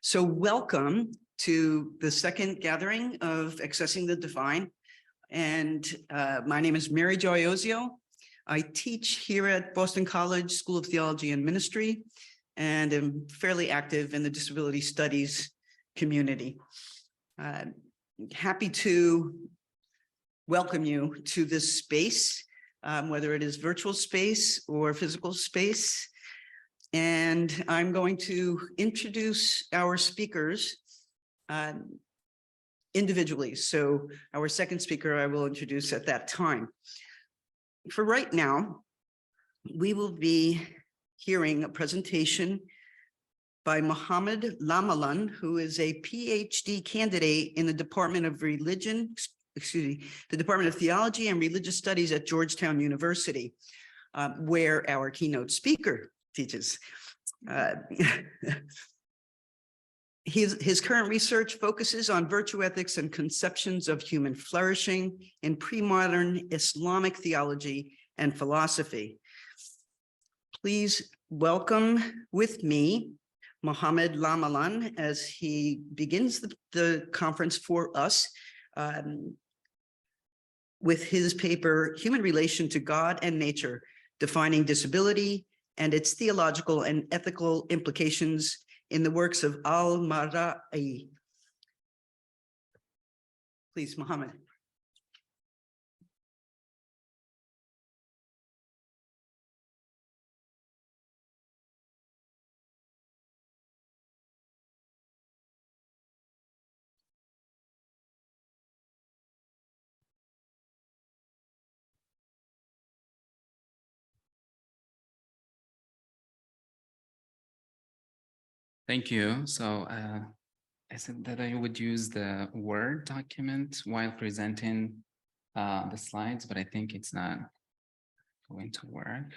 So welcome to the second gathering of Accessing the Divine. And my name is Mary Joy Ozio. I teach here at Boston College School of Theology and Ministry, and am fairly active in the disability studies community. Happy to welcome you to this space, whether it is virtual space or physical space. And I'm going to introduce our speakers individually. So our second speaker I will introduce at that time. For right now, we will be hearing a presentation by Mohamed Lamallam, who is a PhD candidate in the Department of the Department of Theology and Religious Studies at Georgetown University, where our keynote speaker teaches. His current research focuses on virtue ethics and conceptions of human flourishing in pre-modern Islamic theology and philosophy. Please welcome with me Mohamed Lamallam as he begins the conference for us with his paper, Human Relation to God and Nature, Defining Disability and its Theological and Ethical Implications in the works of Al-Maʿarrī. Please, Mohamed. Thank you. So I said that I would use the Word document while presenting the slides, but I think it's not going to work.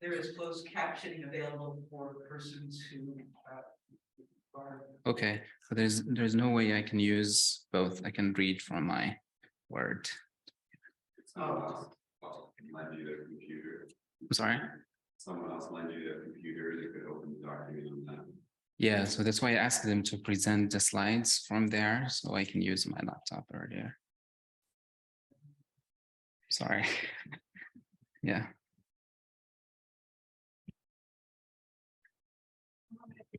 There is closed captioning available for persons who are... Okay, so there's no way I can use both. I can read from my Word. Lend you their computer. I'm sorry? Someone else lend you their computer, they could open the document on that. Yeah, so that's why I asked them to present the slides from there so I can use my laptop earlier. Sorry. Yeah.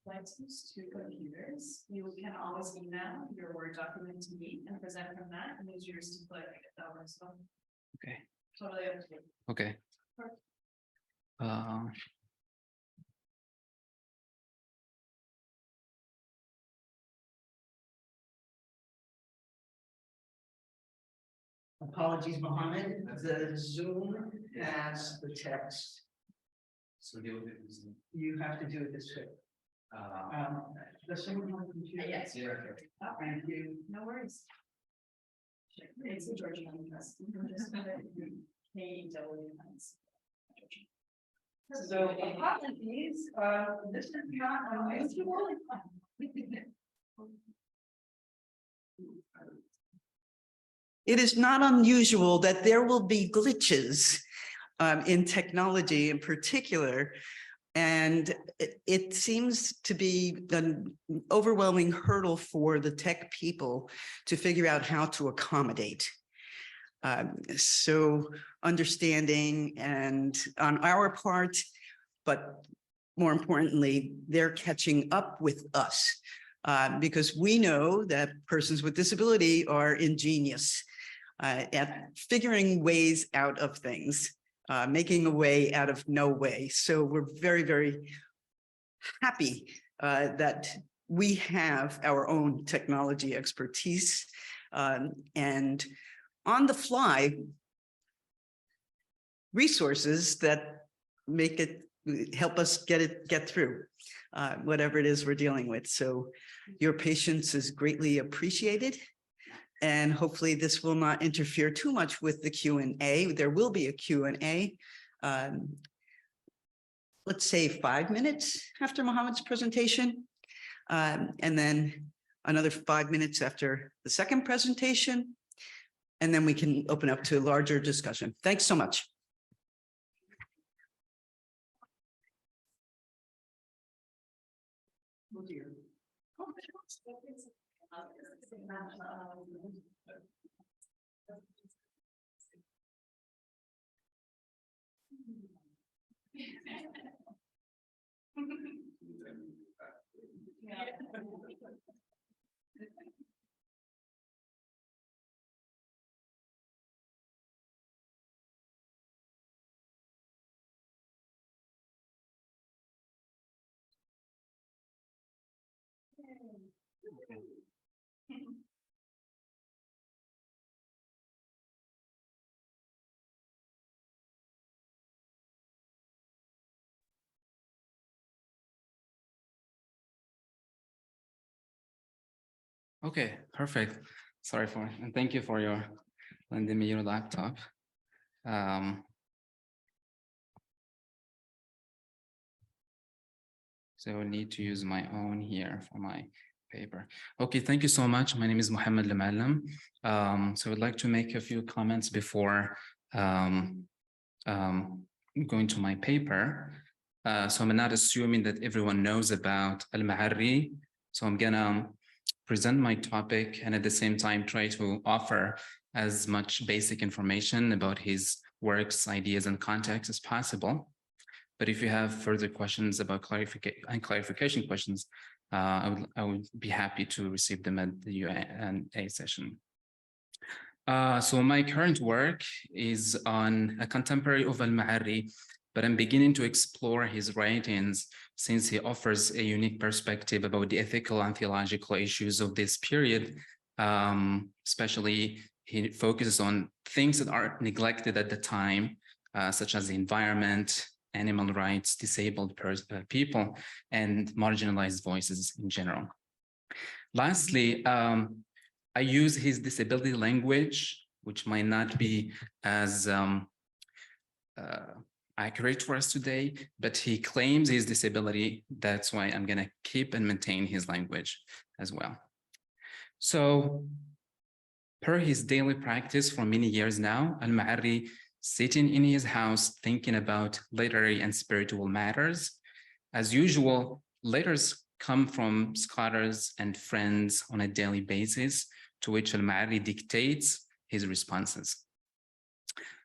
License to computers, you can always email your Word document to me and present from that, and use yours to click if that works well. Okay. Totally up to you. Okay. Apologies, Mohamed. The Zoom has the text. So You have to do it this way. Does someone have a computer? Yes. Yeah. Thank you. No worries. It's the Georgetown Press. So apologies, this is not unusual. It is not unusual that there will be glitches in technology in particular, and it seems to be an overwhelming hurdle for the tech people to figure out how to accommodate. So understanding and on our part, but more importantly, they're catching up with us because we know that persons with disability are ingenious at figuring ways out of things, making a way out of no way. So we're very, very happy that we have our own technology expertise and on the fly resources that make it help us get through whatever it is we're dealing with. So your patience is greatly appreciated. And hopefully this will not interfere too much with the Q&A. There will be a Q&A. Let's say 5 minutes after Mohamed's presentation. And then another 5 minutes after the second presentation. and then we can open up to larger discussion. Thanks so much. Oh dear. Okay, perfect. Sorry for, and thank you for your lending me your laptop. So I will need to use my own here for my paper. Okay, thank you so much. My name is Mohamed Lamallam. So I'd like to make a few comments before going to my paper. So I'm not assuming that everyone knows about Al-Maʿarrī. So I'm gonna present my topic and at the same time try to offer as much basic information about his works, ideas, and context as possible. But if you have further questions about clarification questions, I would be happy to receive them at the Q&A session. So my current work is on a contemporary of Al-Maʿarrī, but I'm beginning to explore his writings since he offers a unique perspective about the ethical and theological issues of this period. Especially, he focuses on things that are neglected at the time, such as the environment, animal rights, disabled people, and marginalized voices in general. Lastly, I use his disability language, which might not be as accurate for us today, but he claims his disability. That's why I'm going to keep and maintain his language as well. So, per his daily practice for many years now, Al-Maʿarrī, sitting in his house thinking about literary and spiritual matters. As usual, letters come from scholars and friends on a daily basis, to which Al-Maʿarrī dictates his responses.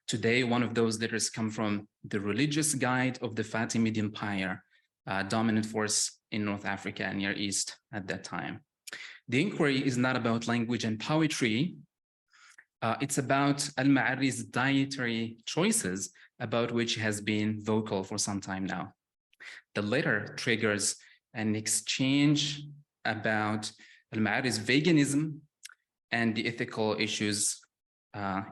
Today, one of those letters come from the religious guide of the Fatimid Empire, a dominant force in North Africa and Near East at that time. The inquiry is not about language and poetry. It's about Al-Maʿarrī's dietary choices, about which he has been vocal for some time now. The letter triggers an exchange about Al-Maʿarrī's veganism and the ethical issues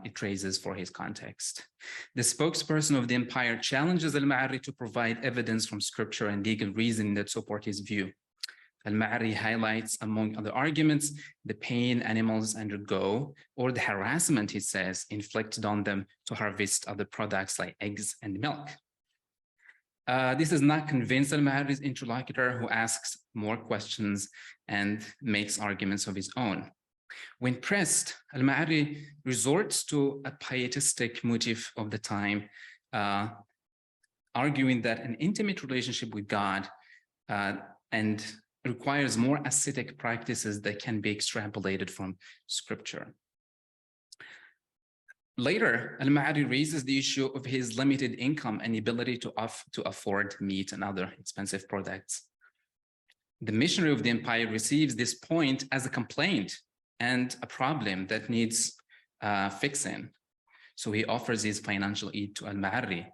it raises for his context. The spokesperson of the empire challenges Al-Maʿarrī to provide evidence from scripture and legal reasoning that support his view. Al-Maʿarrī highlights, among other arguments, the pain animals undergo or the harassment, he says, inflicted on them to harvest other products like eggs and milk. This does not convince Al-Maʿarrī's interlocutor, who asks more questions and makes arguments of his own. When pressed, Al-Maʿarrī resorts to a pietistic motif of the time, arguing that an intimate relationship with God and requires more ascetic practices that can be extrapolated from scripture. Later, Al-Maʿarrī raises the issue of his limited income and ability to afford meat and other expensive products. The missionary of the empire receives this point as a complaint and a problem that needs fixing. So he offers his financial aid to Al-Maʿarrī.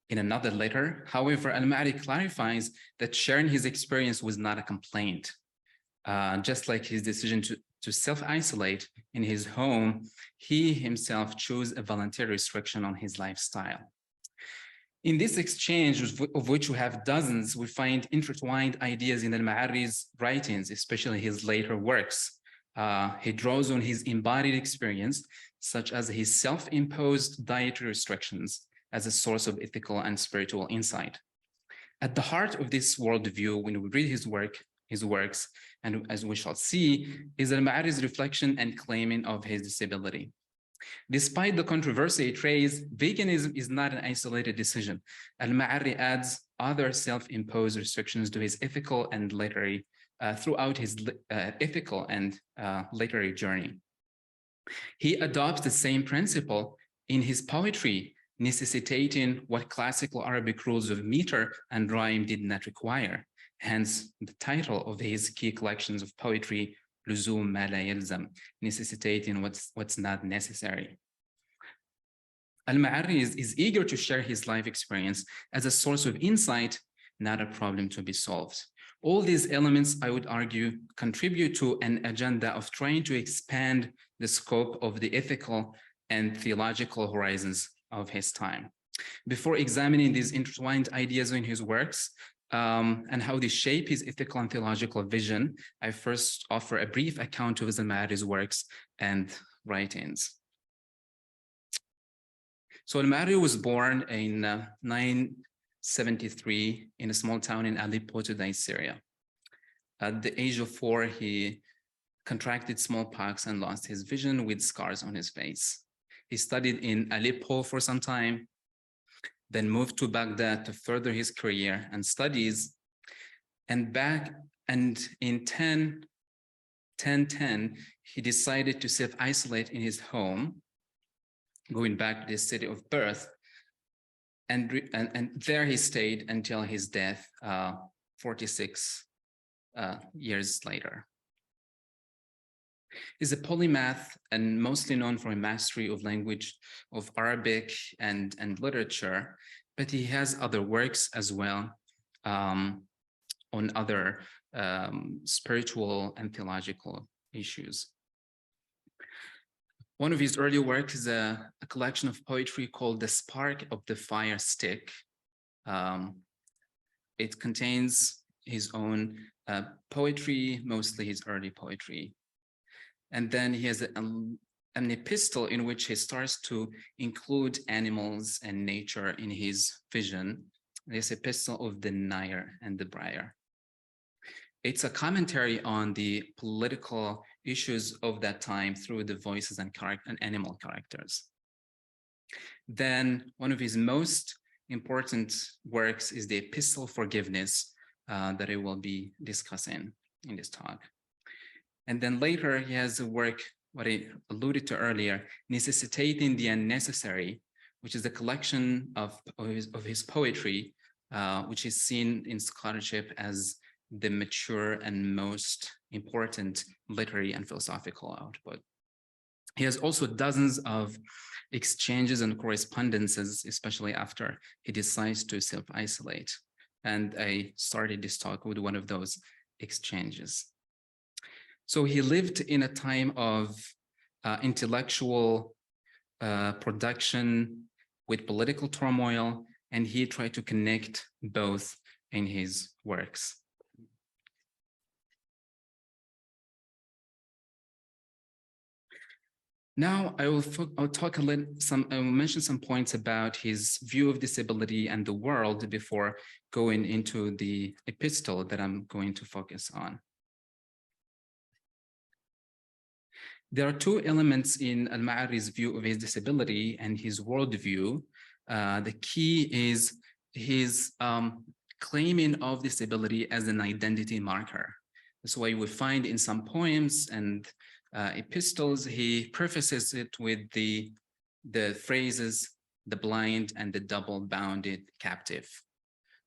In another letter, however, Al-Maʿarrī clarifies that sharing his experience was not a complaint. Just like his decision to self-isolate in his home, he himself chose a voluntary restriction on his lifestyle. In this exchange, of which we have dozens, we find intertwined ideas in Al-Maʿarrī's writings, especially his later works. He draws on his embodied experience, such as his self-imposed dietary restrictions, as a source of ethical and spiritual insight. At the heart of this worldview, when we read his works, and as we shall see, is Al-Maʿarrī's reflection and claiming of his disability. Despite the controversy it raised, veganism is not an isolated decision. Al-Maʿarrī adds other self-imposed restrictions to his ethical and literary throughout his ethical and literary journey. He adopts the same principle in his poetry, necessitating what classical Arabic rules of meter and rhyme did not require. Hence, the title of his key collections of poetry, لزوم ما لا يلزم, necessitating what's not necessary. Al-Maʿarrī is eager to share his life experience as a source of insight, not a problem to be solved. All these elements, I would argue, contribute to an agenda of trying to expand the scope of the ethical and theological horizons of his time. Before examining these intertwined ideas in his works and how they shape his ethical and theological vision, I first offer a brief account of Al-Maʿarrī's works and writings. So Al-Maʿarrī was born in 973 in a small town in Aleppo today, Syria. At the age of 4, he contracted smallpox and lost his vision with scars on his face. He studied in Aleppo for some time, then moved to Baghdad to further his career and studies. And in 1010, he decided to self-isolate in his home, going back to the city of birth, and there he stayed until his death 46 years later. He's a polymath and mostly known for a mastery of language of Arabic and literature, but he has other works as well on other spiritual and theological issues. One of his early works is a collection of poetry called The Spark of the Fire Stick. It contains his own poetry, mostly his early poetry. And then he has an epistle in which he starts to include animals and nature in his vision. This epistle of the Nair and the Briar. It's a commentary on the political issues of that time through the voices and animal characters. Then one of his most important works is the Epistle Forgiveness that I will be discussing in this talk. And then later he has a work, what I alluded to earlier, Necessitating the Unnecessary, which is a collection of his poetry, which is seen in scholarship as the mature and most important literary and philosophical output. He has also dozens of exchanges and correspondences, especially after he decides to self-isolate. And I started this talk with one of those exchanges. So he lived in a time of intellectual production with political turmoil, and he tried to connect both in his works. Now I'll mention some points about his view of disability and the world before going into the epistle that I'm going to focus on. There are two elements in Al-Maʿarrī's view of his disability and his worldview. The key is his claiming of disability as an identity marker. That's why we find in some poems and epistles, he prefaces it with the phrases, the blind and the double-bounded captive,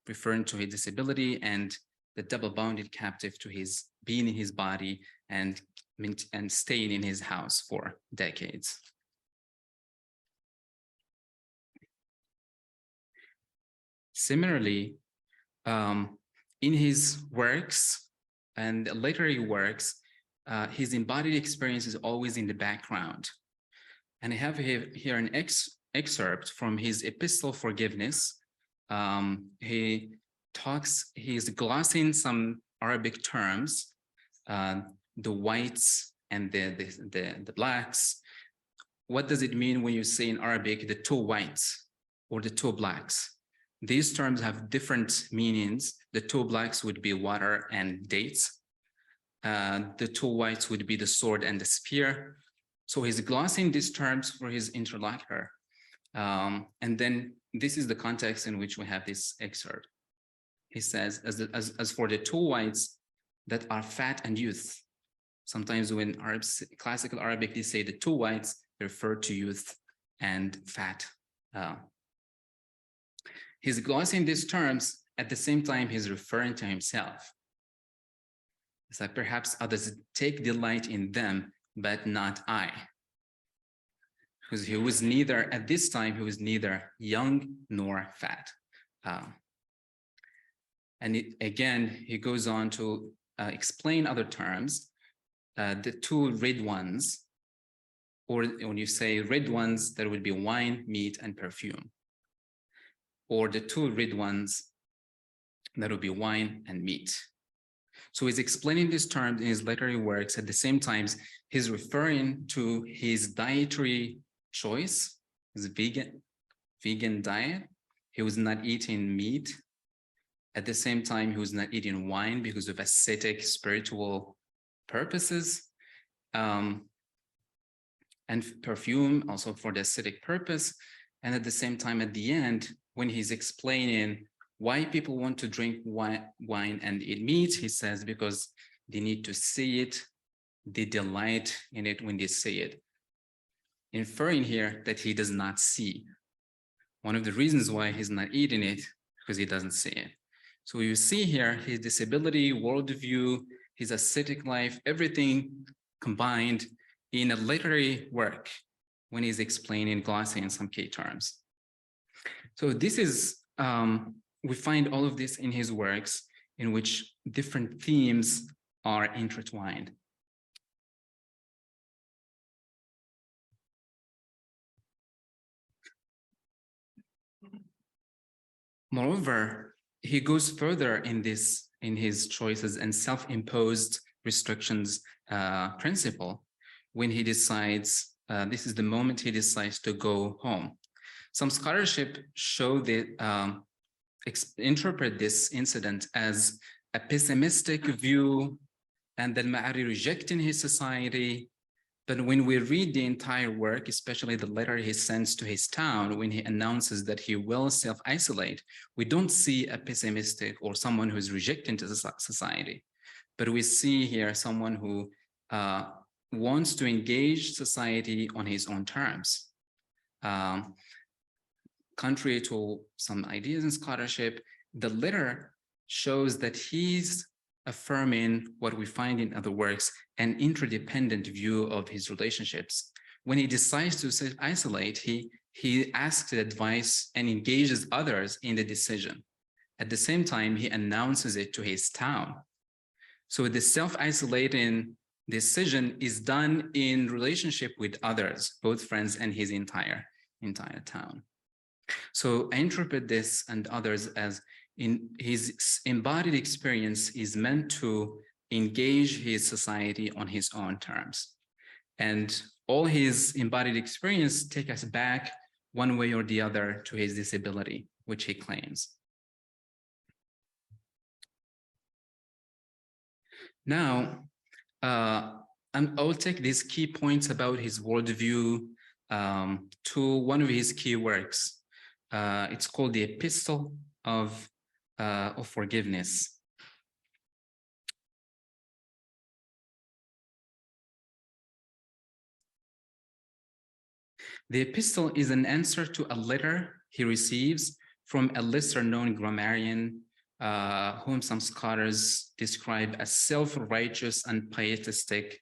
referring to his disability and the double-bounded captive to his being in his body and staying in his house for decades. Similarly, in his works and literary works, his embodied experience is always in the background. And I have here an excerpt from his Epistle Forgiveness. He's glossing some Arabic terms, the whites and the blacks. What does it mean when you say in Arabic, the two whites or the two blacks? These terms have different meanings. The two blacks would be water and dates. The two whites would be the sword and the spear. So he's glossing these terms for his interlocutor. And then this is the context in which we have this excerpt. He says, as for the two whites that are fat and youth, sometimes when Arabs, classical Arabic, they say the two whites, they refer to youth and fat. He's glossing these terms, at the same time he's referring to himself. It's like perhaps others take delight in them, but not I. Because he was neither, at this time, he was neither young nor fat. And again, he goes on to explain other terms. The two red ones, or when you say red ones, there would be wine, meat, and perfume. Or the two red ones, that would be wine and meat. So he's explaining these terms in his literary works. At the same time, he's referring to his dietary choice, his vegan diet. He was not eating meat. At the same time, he was not eating wine because of ascetic spiritual purposes. And perfume also for the ascetic purpose. And at the same time, at the end, when he's explaining why people want to drink wine and eat meat, he says, because they need to see it, they delight in it when they see it. Inferring here that he does not see. One of the reasons why he's not eating it, because he doesn't see it. So you see here his disability, worldview, his ascetic life, everything combined in a literary work when he's explaining, glossing some key terms. So this is, we find all of this in his works in which different themes are intertwined. Moreover, he goes further in his choices and self-imposed restrictions principle when he decides, this is the moment he decides to go home. Some scholarship show that interpret this incident as a pessimistic view and that Al-Maʿarrī rejecting his society. But when we read the entire work, especially the letter he sends to his town, when he announces that he will self-isolate, we don't see a pessimistic or someone who is rejecting to society. But we see here someone who wants to engage society on his own terms. Contrary to some ideas in scholarship, the letter shows that he's affirming what we find in other works, an interdependent view of his relationships. When he decides to isolate, he asks advice and engages others in the decision. At the same time, he announces it to his town. So the self-isolating decision is done in relationship with others, both friends and his entire town. So I interpret this and others as in his embodied experience is meant to engage his society on his own terms. And all his embodied experience take us back one way or the other to his disability, which he claims. Now, I'll take these key points about his worldview to one of his key works. It's called the Epistle of Forgiveness. The epistle is an answer to a letter he receives from a lesser-known grammarian whom some scholars describe as self-righteous and pietistic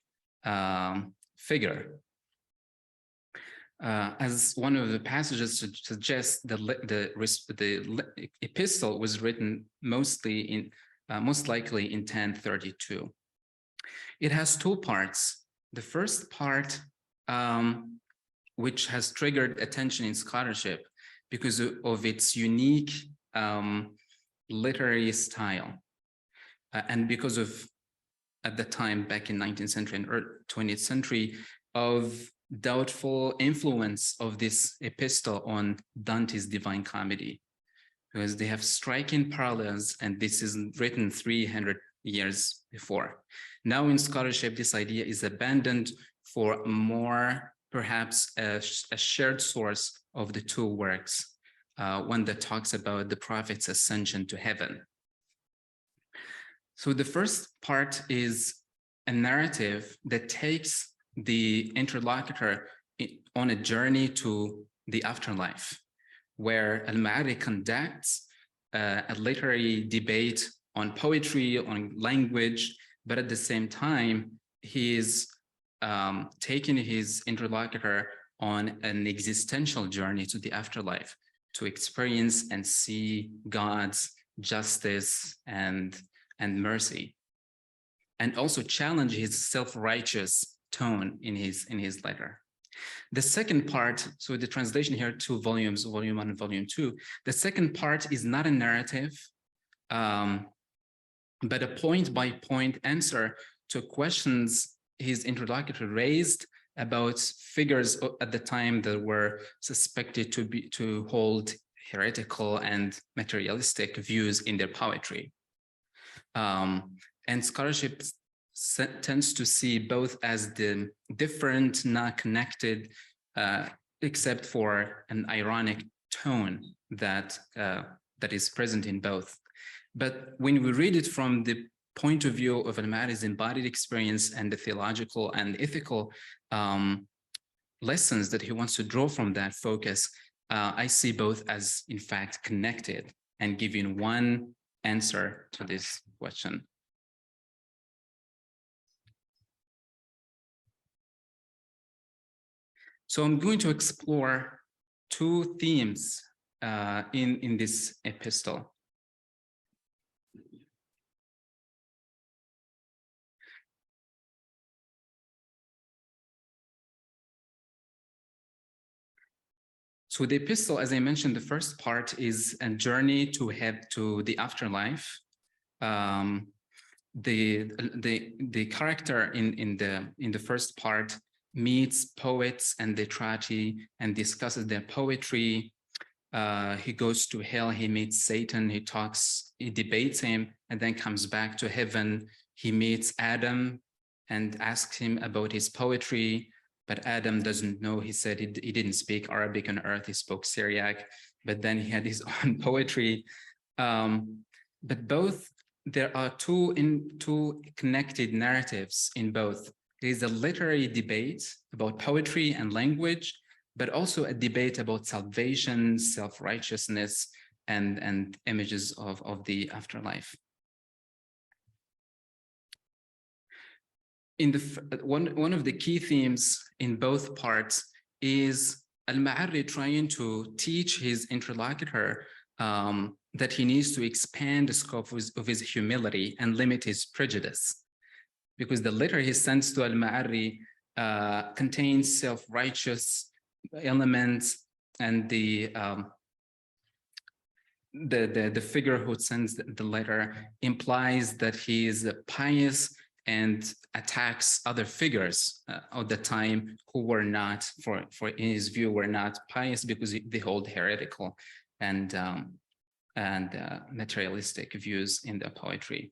figure. As one of the passages suggests, the epistle was written most likely in 1032. It has two parts. The first part, which has triggered attention in scholarship because of its unique literary style, and because of, at the time, back in 19th century and 20th century, of doubtful influence of this epistle on Dante's Divine Comedy, because they have striking parallels, and this is written 300 years before. Now in scholarship, this idea is abandoned for more, perhaps a shared source of the two works, one that talks about the prophet's ascension to heaven. So the first part is a narrative that takes the interlocutor on a journey to the afterlife, where Al-Maʿarrī conducts a literary debate on poetry, on language, but at the same time, he is taking his interlocutor on an existential journey to the afterlife, to experience and see God's justice and mercy, and also challenge his self-righteous tone in his letter. The second part, so the translation here, 2 volumes, volume 1 and volume 2, the second part is not a narrative, but a point-by-point answer to questions his interlocutor raised about figures at the time that were suspected to hold heretical and materialistic views in their poetry. And scholarship tends to see both as the different, not connected, except for an ironic tone that is present in both. But when we read it from the point of view of Al-Maʿarrī's embodied experience and the theological and ethical lessons that he wants to draw from that focus, I see both as, in fact, connected and giving one answer to this question. So I'm going to explore 2 themes in this epistle. So the epistle, as I mentioned, the first part is a journey to head to the afterlife. The character in the first part meets poets and literati and discusses their poetry. He goes to hell, he meets Satan, he debates him, and then comes back to heaven. He meets Adam and asks him about his poetry, but Adam doesn't know. He said he didn't speak Arabic on earth, he spoke Syriac, but then he had his own poetry. But both, there are two connected narratives in both. There is a literary debate about poetry and language, but also a debate about salvation, self-righteousness, and images of the afterlife. In one of the key themes in both parts is Al-Maʿarrī trying to teach his interlocutor that he needs to expand the scope of his humility and limit his prejudice, because the letter he sends to Al-Maʿarrī contains self-righteous elements, and the figure who sends the letter implies that he is pious and attacks other figures of the time who were not, for in his view, were not pious because they hold heretical and materialistic views in their poetry.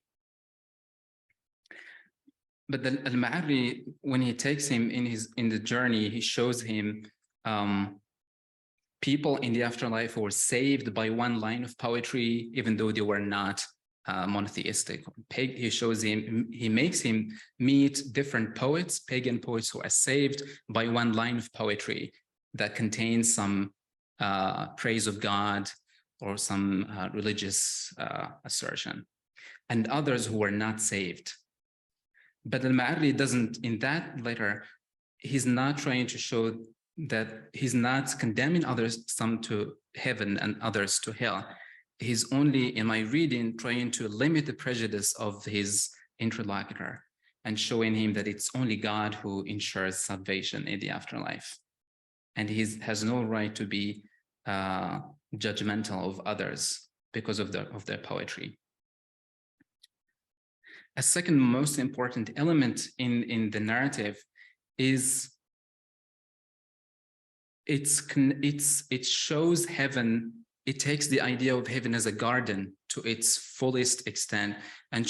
But Al-Maʿarrī, when he takes him in the journey, he shows him people in the afterlife who were saved by one line of poetry, even though they were not monotheistic. He shows him, he makes him meet different poets, pagan poets who are saved by one line of poetry that contains some praise of God or some religious assertion, and others who were not saved. But Al-Maʿarrī doesn't, in that letter, he's not trying to show that he's not condemning others, some to heaven and others to hell. He's only, in my reading, trying to limit the prejudice of his interlocutor and showing him that it's only God who ensures salvation in the afterlife. And he has no right to be judgmental of others because of their poetry. A second most important element in the narrative is it shows heaven. It takes the idea of heaven as a garden to its fullest extent and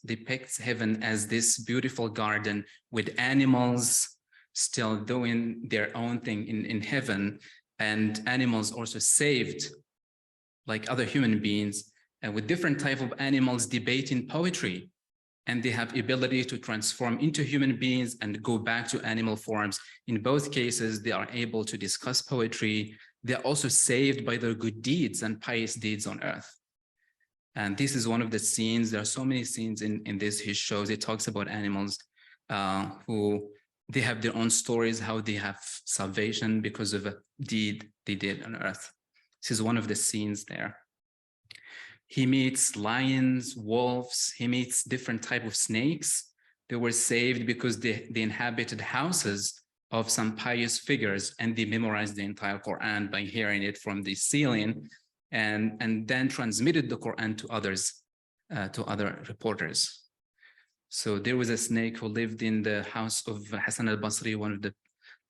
depicts heaven as this beautiful garden with animals still doing their own thing in heaven, and animals also saved like other human beings, and with different type of animals debating poetry, and they have ability to transform into human beings and go back to animal forms. In both cases, they are able to discuss poetry. They're also saved by their good deeds and pious deeds on earth. And this is one of the scenes. There are so many scenes in this, his shows. It talks about animals who they have their own stories, how they have salvation because of a deed they did on earth. This is one of the scenes there. He meets lions, wolves, he meets different type of snakes. They were saved because they inhabited houses of some pious figures, and they memorized the entire Quran by hearing it from the ceiling, and then transmitted the Quran to others, to other reporters. So there was a snake who lived in the house of Hassan al-Basri, one of the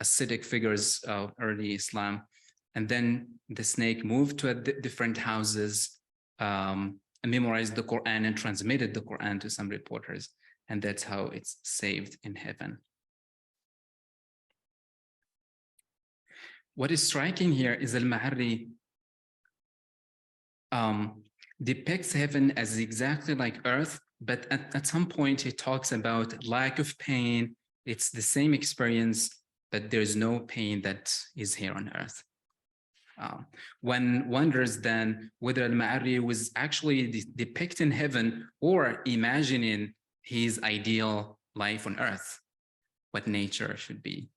ascetic figures of early Islam. And then the snake moved to different houses, and memorized the Quran and transmitted the Quran to some reporters. And that's how it's saved in heaven. What is striking here is Al-Maʿarrī depicts heaven as exactly like earth, but at some point he talks about lack of pain. It's the same experience, but there's no pain that is here on earth. One wonders then whether Al-Maʿarrī was actually depicting heaven or imagining his ideal life on earth, what nature should be.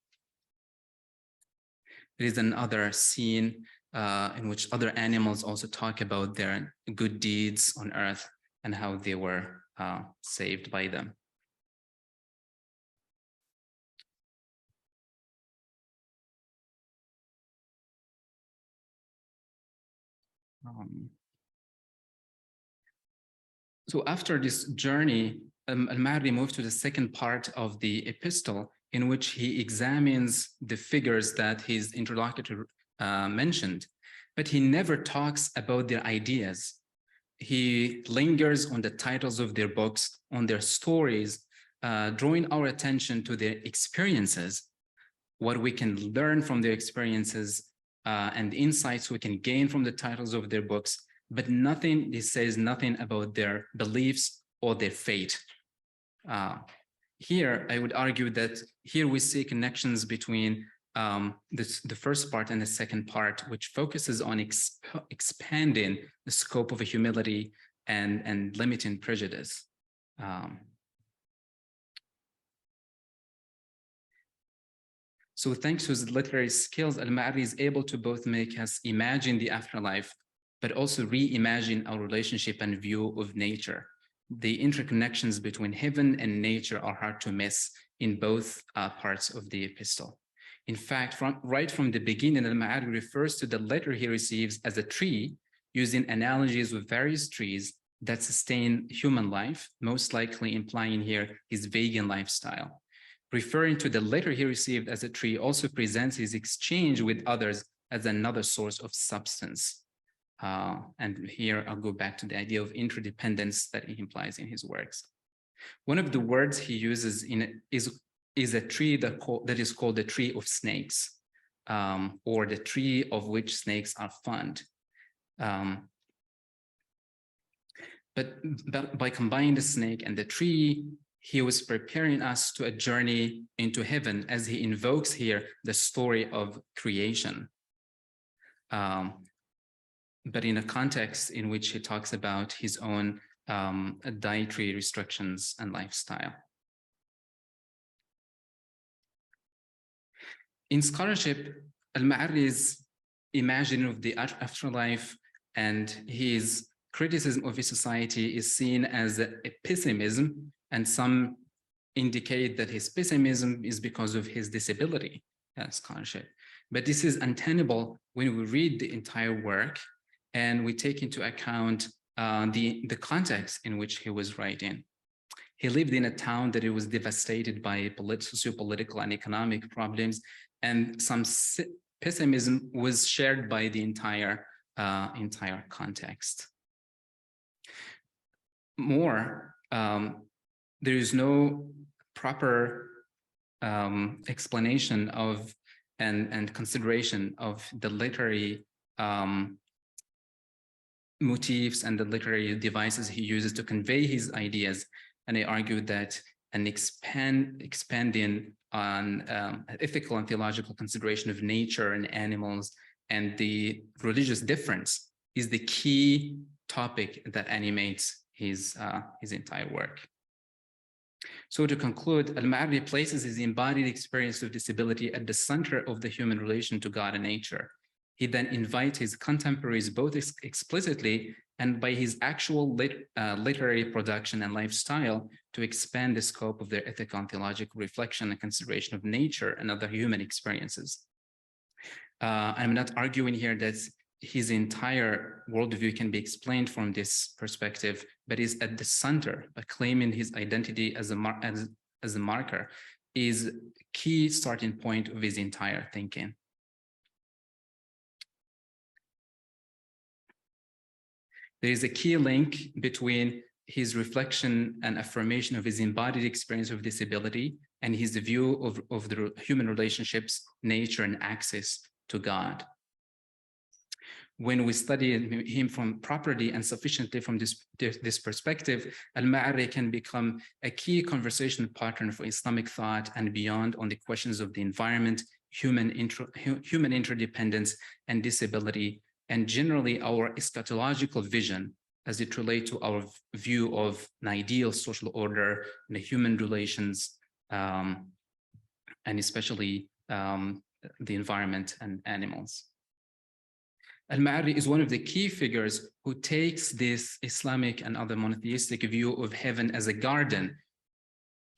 There is another scene in which other animals also talk about their good deeds on earth and how they were saved by them. So after this journey, Al-Maʿarrī moved to the second part of the epistle, in which he examines the figures that his interlocutor mentioned, but he never talks about their ideas. He lingers on the titles of their books, on their stories, drawing our attention to their experiences, what we can learn from their experiences, and insights we can gain from the titles of their books, but nothing, he says nothing about their beliefs or their fate. Here, I would argue that here we see connections between the first part and the second part, which focuses on expanding the scope of humility and limiting prejudice. So thanks to his literary skills, Al-Maʿarrī is able to both make us imagine the afterlife, but also reimagine our relationship and view of nature. The interconnections between heaven and nature are hard to miss in both parts of the epistle. In fact, right from the beginning, Al-Maʿarrī refers to the letter he receives as a tree, using analogies with various trees that sustain human life, most likely implying here his vegan lifestyle. Referring to the letter he received as a tree also presents his exchange with others as another source of substance. And here I'll go back to the idea of interdependence that he implies in his works. One of the words he uses is a tree that is called the tree of snakes, or the tree of which snakes are fond. But by combining the snake and the tree, he was preparing us to a journey into heaven, as he invokes here the story of creation. But in a context in which he talks about his own dietary restrictions and lifestyle. In scholarship, Al-Maʿarrī's imagining of the afterlife and his criticism of his society is seen as a pessimism, and some indicate that his pessimism is because of his disability scholarship. But this is untenable when we read the entire work and we take into account the context in which he was writing. He lived in a town that it was devastated by socio-political and economic problems, and some pessimism was shared by the entire context. More, there is no proper explanation of and consideration of the literary motifs and the literary devices he uses to convey his ideas. And I argued that an expanding on ethical and theological consideration of nature and animals and the religious difference is the key topic that animates his entire work. So to conclude, Al-Maʿarrī places his embodied experience of disability at the center of the human relation to God and nature. He then invites his contemporaries both explicitly and by his actual literary production and lifestyle to expand the scope of their ethical and theological reflection and consideration of nature and other human experiences. I'm not arguing here that his entire worldview can be explained from this perspective, but is at the center, claiming his identity as a marker is key starting point of his entire thinking. There is a key link between his reflection and affirmation of his embodied experience of disability and his view of the human relationships, nature, and access to God. When we study him from properly and sufficiently from this perspective, Al-Maʿarrī can become a key conversation partner for Islamic thought and beyond on the questions of the environment, human interdependence, and disability, and generally our eschatological vision as it relates to our view of an ideal social order and the human relations, and especially the environment and animals. Al-Maʿarrī is one of the key figures who takes this Islamic and other monotheistic view of heaven as a garden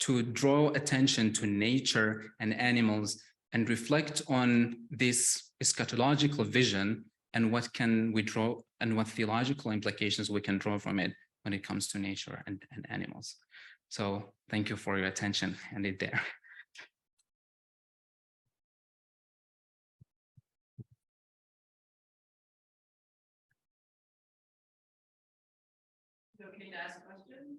to draw attention to nature and animals and reflect on this eschatological vision and what can we draw and what theological implications we can draw from it when it comes to nature and animals. So thank you for your attention, and it there. Okay to ask a question?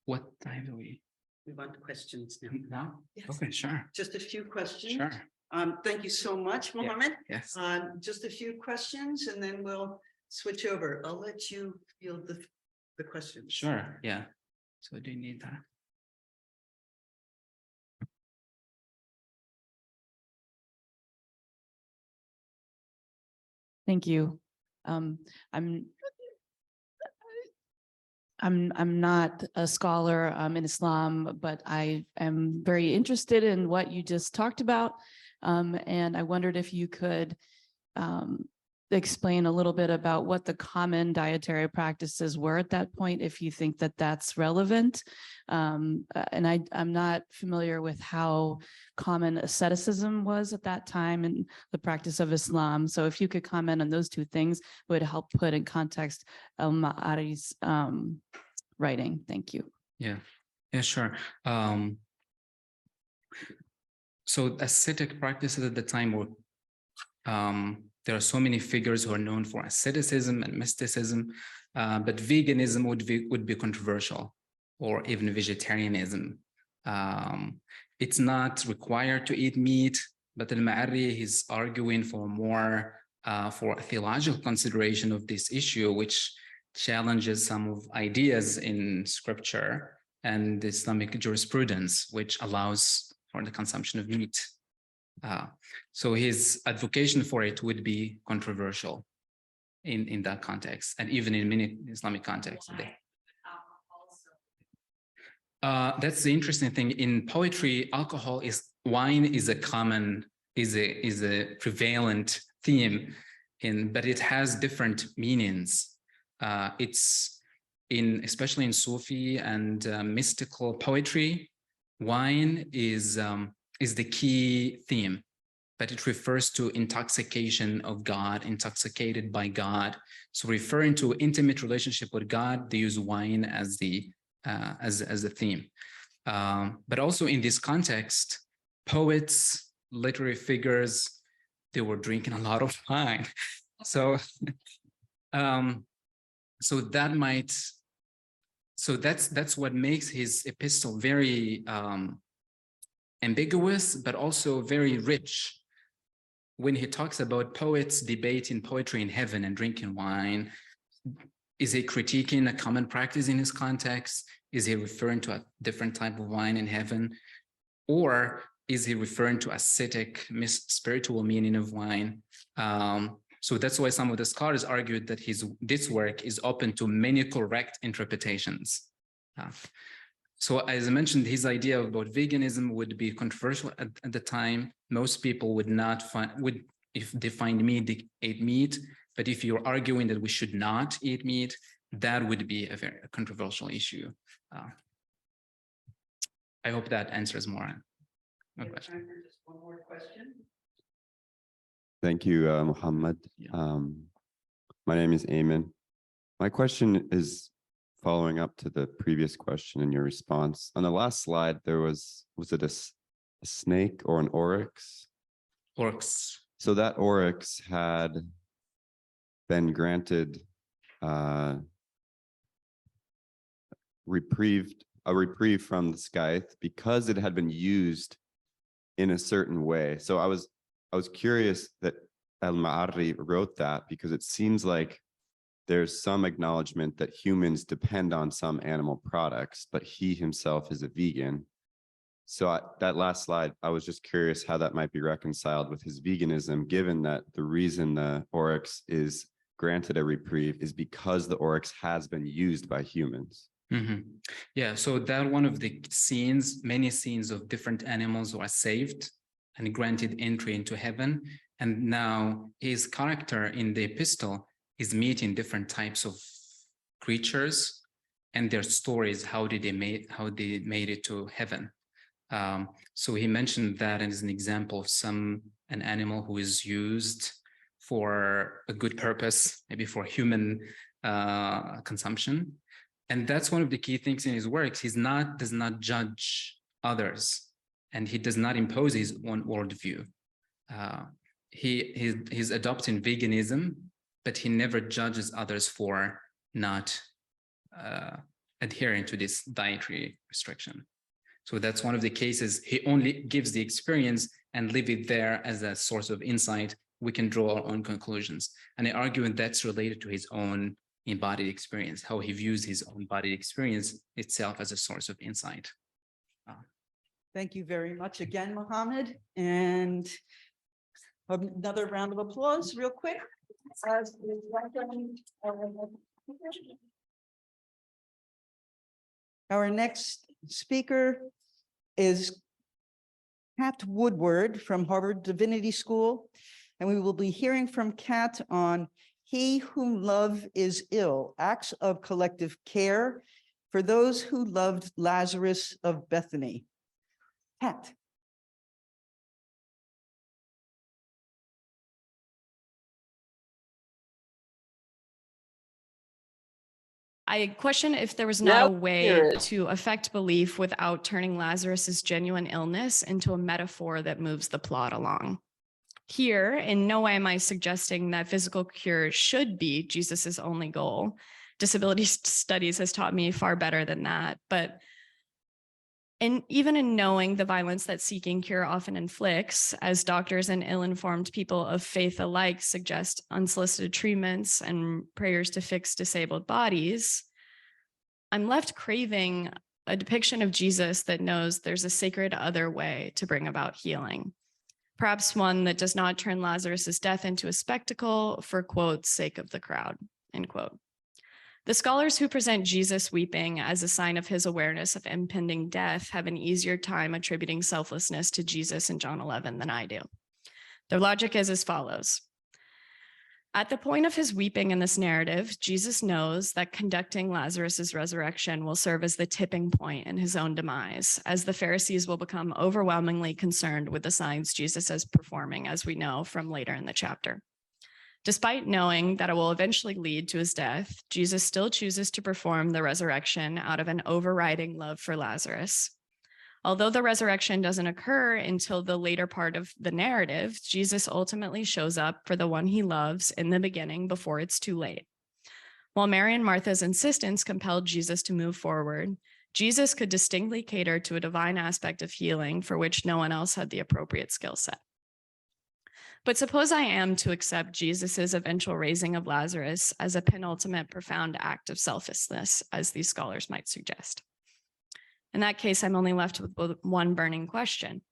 What time do we? We want questions now. Now? Yes. Okay, sure. Just a few questions. Sure. Thank you so much, Yeah. Mohamed. Yes. Just a few questions and then we'll switch over. I'll let you field the questions. Sure. Yeah. So do you need that? Thank you. I'm not a scholar in Islam, but I am very interested in what you just talked about. And I wondered if you could explain a little bit about what the common dietary practices were at that point, if you think that that's relevant. And I'm not familiar with how common asceticism was at that time in the practice of Islam. So if you could comment on those two things, would help put in context Al-Maʿarrī's writing. Thank you. Yeah, sure. So ascetic practices at the time were, there are so many figures who are known for asceticism and mysticism, but veganism would be controversial, or even vegetarianism. It's not required to eat meat, but Al-Maʿarrī is arguing for more, for a theological consideration of this issue, which challenges some of ideas in scripture and Islamic jurisprudence, which allows for the consumption of meat. So his advocation for it would be controversial in that context, and even in many Islamic contexts. That's the interesting thing. In poetry, wine is a common, is a prevalent theme, but it has different meanings. It's especially in Sufi and mystical poetry, wine is the key theme, but it refers to intoxication of God, intoxicated by God. So referring to intimate relationship with God, they use wine as the theme. But also in this context, poets, literary figures, they were drinking a lot of wine. So that's what makes his epistle very ambiguous, but also very rich. When he talks about poets debating poetry in heaven and drinking wine, is he critiquing a common practice in his context? Is he referring to a different type of wine in heaven? Or is he referring to ascetic, spiritual meaning of wine? So that's why some of the scholars argued that this work is open to many correct interpretations. So as I mentioned, his idea about veganism would be controversial at the time. Most people would not if they find meat, they eat meat. But if you're arguing that we should not eat meat, that would be a very controversial issue. I hope that answers more. Question. Just one more question. Thank you, Mohamed. Yeah. My name is Eamon. My question is following up to the previous question in your response. On the last slide, there was it a snake or an oryx? Oryx. So that oryx had been granted a reprieve from the scythe because it had been used in a certain way. So I was curious that Al-Maʿarrī wrote that because it seems like there's some acknowledgement that humans depend on some animal products, but he himself is a vegan. So that last slide, I was just curious how that might be reconciled with his veganism, given that the reason the oryx is granted a reprieve is because the oryx has been used by humans. Mm-hmm. Yeah, so that one of the scenes, many scenes of different animals who are saved and granted entry into heaven. And now his character in the epistle is meeting different types of creatures and their stories. How they made it to heaven. So he mentioned that as an example of an animal who is used for a good purpose, maybe for human consumption. And that's one of the key things in his works. He does not judge others, and he does not impose his own worldview. He's adopting veganism, but he never judges others for not adhering to this dietary restriction. So that's one of the cases. He only gives the experience and leave it there as a source of insight. We can draw our own conclusions. And I argue that's related to his own embodied experience, how he views his own embodied experience itself as a source of insight. Thank you very much again, Mohamed. And another round of applause real quick. Our next speaker is Kat Woodard from Harvard Divinity School, and we will be hearing from Kat on He Whom Love is Ill, Acts of Collective Care for Those Who Loved Lazarus of Bethany. Kat. I question if there was not a way to affect belief without turning Lazarus's genuine illness into a metaphor that moves the plot along. Here, in no way am I suggesting that physical cure should be Jesus's only goal. Disability studies has taught me far better than that. But even in knowing the violence that seeking cure often inflicts, as doctors and ill-informed people of faith alike suggest unsolicited treatments and prayers to fix disabled bodies, I'm left craving a depiction of Jesus that knows there's a sacred other way to bring about healing. Perhaps one that does not turn Lazarus's death into a spectacle for, quote, sake of the crowd, end quote. The scholars who present Jesus weeping as a sign of his awareness of impending death have an easier time attributing selflessness to Jesus in John 11 than I do. Their logic is as follows. At the point of his weeping in this narrative, Jesus knows that conducting Lazarus's resurrection will serve as the tipping point in his own demise, as the Pharisees will become overwhelmingly concerned with the signs Jesus is performing, as we know from later in the chapter. Despite knowing that it will eventually lead to his death, Jesus still chooses to perform the resurrection out of an overriding love for Lazarus. Although the resurrection doesn't occur until the later part of the narrative, Jesus ultimately shows up for the one he loves in the beginning before it's too late. While Mary and Martha's insistence compelled Jesus to move forward, Jesus could distinctly cater to a divine aspect of healing for which no one else had the appropriate skill set. But suppose I am to accept Jesus's eventual raising of Lazarus as a penultimate profound act of selflessness, as these scholars might suggest. In that case, I'm only left with one burning question.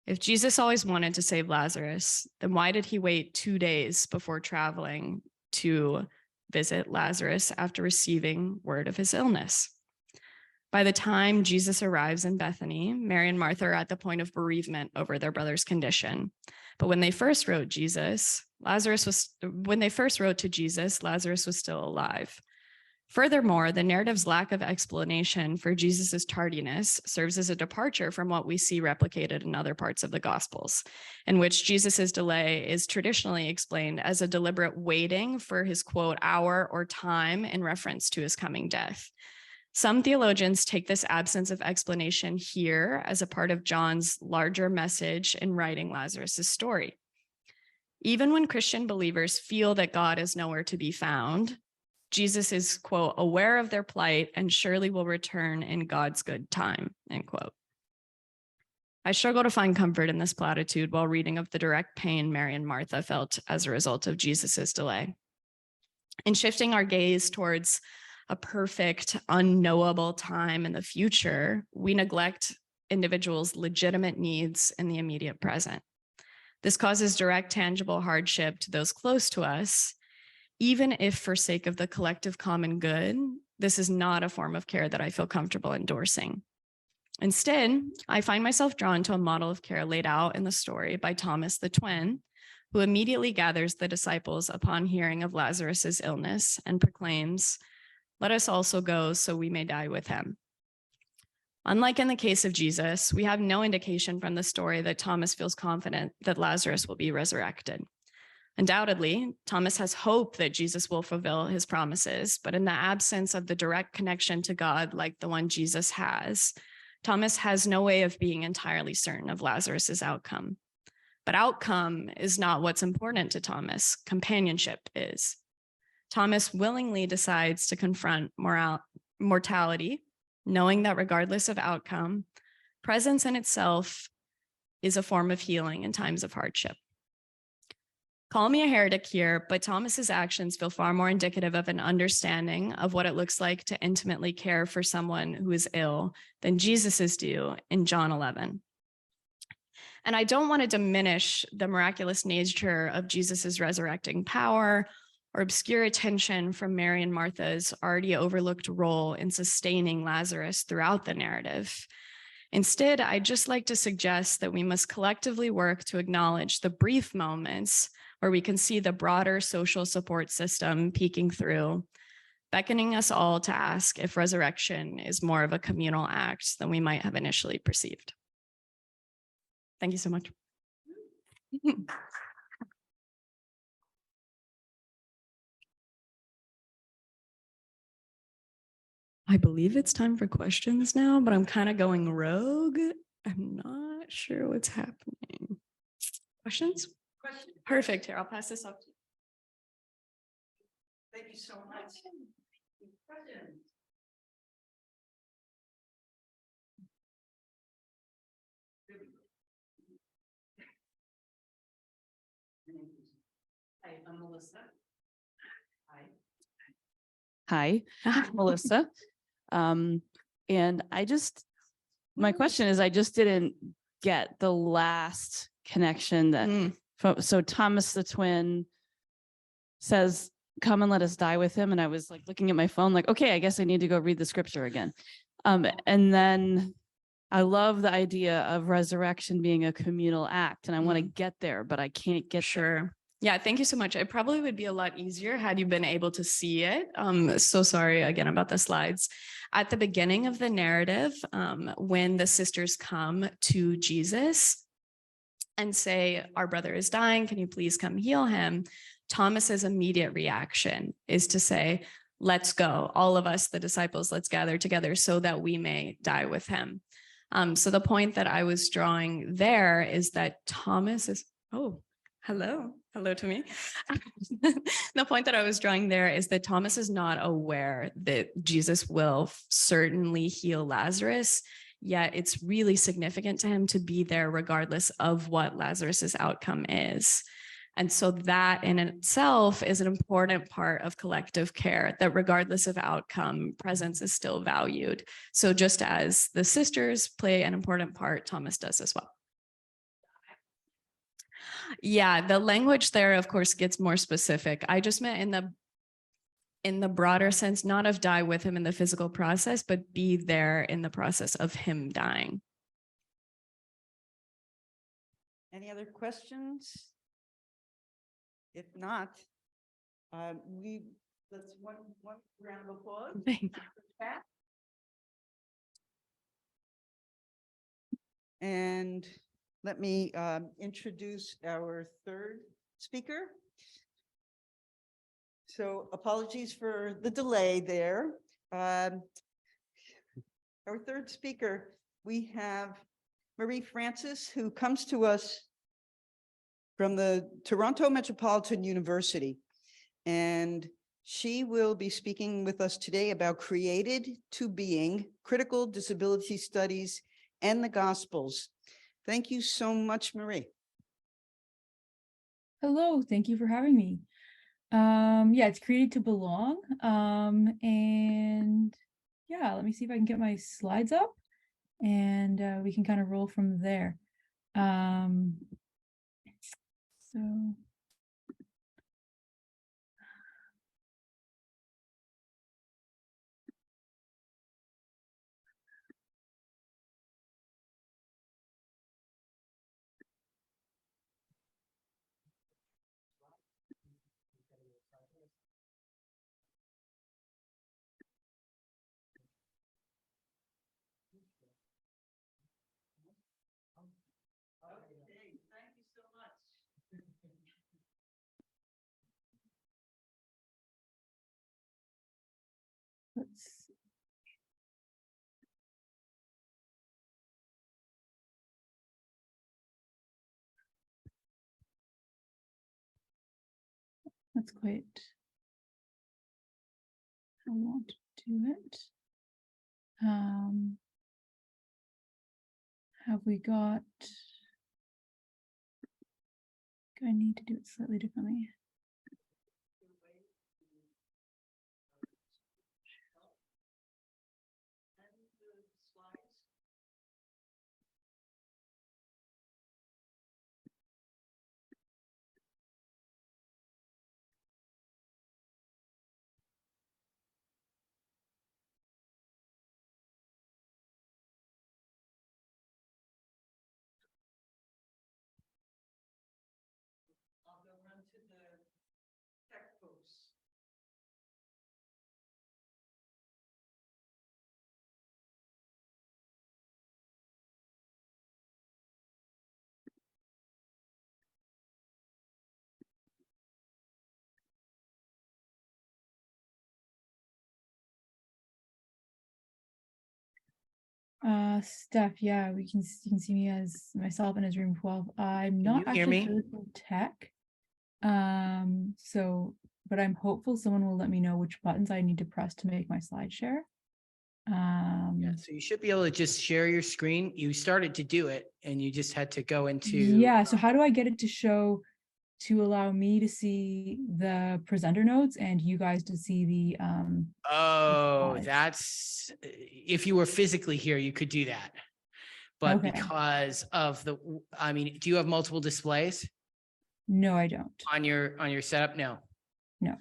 If Jesus always wanted to save Lazarus, then why did he wait 2 days before traveling to visit Lazarus after receiving word of his illness? By the time Jesus arrives in Bethany, Mary and Martha are at the point of bereavement over their brother's condition. But when they first wrote to Jesus, Lazarus was still alive. Furthermore, the narrative's lack of explanation for Jesus's tardiness serves as a departure from what we see replicated in other parts of the Gospels, in which Jesus's delay is traditionally explained as a deliberate waiting for his, quote, hour or time in reference to his coming death. Some theologians take this absence of explanation here as a part of John's larger message in writing Lazarus' story. Even when Christian believers feel that God is nowhere to be found, Jesus is, quote, aware of their plight and surely will return in God's good time, end quote. I struggle to find comfort in this platitude while reading of the direct pain Mary and Martha felt as a result of Jesus's delay. In shifting our gaze towards a perfect, unknowable time in the future, we neglect individuals' legitimate needs in the immediate present. This causes direct, tangible hardship to those close to us, even if for sake of the collective common good, this is not a form of care that I feel comfortable endorsing. Instead, I find myself drawn to a model of care laid out in the story by Thomas the twin, who immediately gathers the disciples upon hearing of Lazarus's illness and proclaims, "Let us also go so we may die with him." Unlike in the case of Jesus, we have no indication from the story that Thomas feels confident that Lazarus will be resurrected. Undoubtedly, Thomas has hope that Jesus will fulfill his promises, but in the absence of the direct connection to God like the one Jesus has, Thomas has no way of being entirely certain of Lazarus's outcome. But outcome is not what's important to Thomas. Companionship is. Thomas willingly decides to confront mortality, knowing that regardless of outcome, presence in itself is a form of healing in times of hardship. Call me a heretic here, but Thomas's actions feel far more indicative of an understanding of what it looks like to intimately care for someone who is ill than Jesus's do in John 11. And I don't want to diminish the miraculous nature of Jesus's resurrecting power or obscure attention from Mary and Martha's already overlooked role in sustaining Lazarus throughout the narrative. Instead, I'd just like to suggest that we must collectively work to acknowledge the brief moments where we can see the broader social support system peeking through, beckoning us all to ask if resurrection is more of a communal act than we might have initially perceived. Thank you so much. I believe it's time for questions now, but I'm kind of going rogue. I'm not sure what's happening. Questions? Perfect. Here, I'll pass this off to you. Thank you so much. Hi, I'm Melissa. Hi, Melissa. And my question is, I just didn't get the last connection that, so Thomas the twin says, "Come and let us die with him." And I was like looking at my phone, like, okay, I guess I need to go read the scripture again. And then I love the idea of resurrection being a communal act, and I want to get there, but I can't get there. Yeah, thank you so much. It probably would be a lot easier had you been able to see it. So sorry again about the slides. At the beginning of the narrative, when the sisters come to Jesus and say, "Our brother is dying, can you please come heal him?" Thomas's immediate reaction is to say, "Let's go, all of us, the disciples, let's gather together so that we may die with him." So the point that I was drawing there is that Thomas is, oh, hello. hello to me. The point that I was drawing there is that Thomas is not aware that Jesus will certainly heal Lazarus, yet it's really significant to him to be there regardless of what Lazarus's outcome is. And so that in itself is an important part of collective care, that regardless of outcome, presence is still valued. So just as the sisters play an important part, Thomas does as well. Yeah, the language there, of course, gets more specific. I just meant in the broader sense, not of die with him in the physical process, but be there in the process of him dying. Any other questions? If not, let's one round of applause. Thank you. And let me introduce our third speaker. So apologies for the delay there. Our third speaker, we have Marie Francis, who comes to us from the Toronto Metropolitan University. And she will be speaking with us today about created to being, critical disability studies, and the Gospels. Thank you so much, Marie. Hello, thank you for having me. Yeah, it's created to belong. And yeah, let me see if I can get my slides up and we can kind of roll from there. So Thank you so much. let's that's quite I want to do it. Have we got, I need to do it slightly differently. I'll go run to the tech folks. Steph, yeah, you can see me as myself in his room 12. I'm not you hear actually me? good with tech. So, but I'm hopeful someone will let me know which buttons I need to press to make my slide share. Yeah, so you should be able to just share your screen. You started to do it and you just had to go into. Yeah, so how do I get it to show to allow me to see the presenter notes and you guys to see the Oh, slides? that's, if you were physically here, you could do that. But Okay. because of the, I mean, do you have multiple displays No, I don't. on your setup? No. No.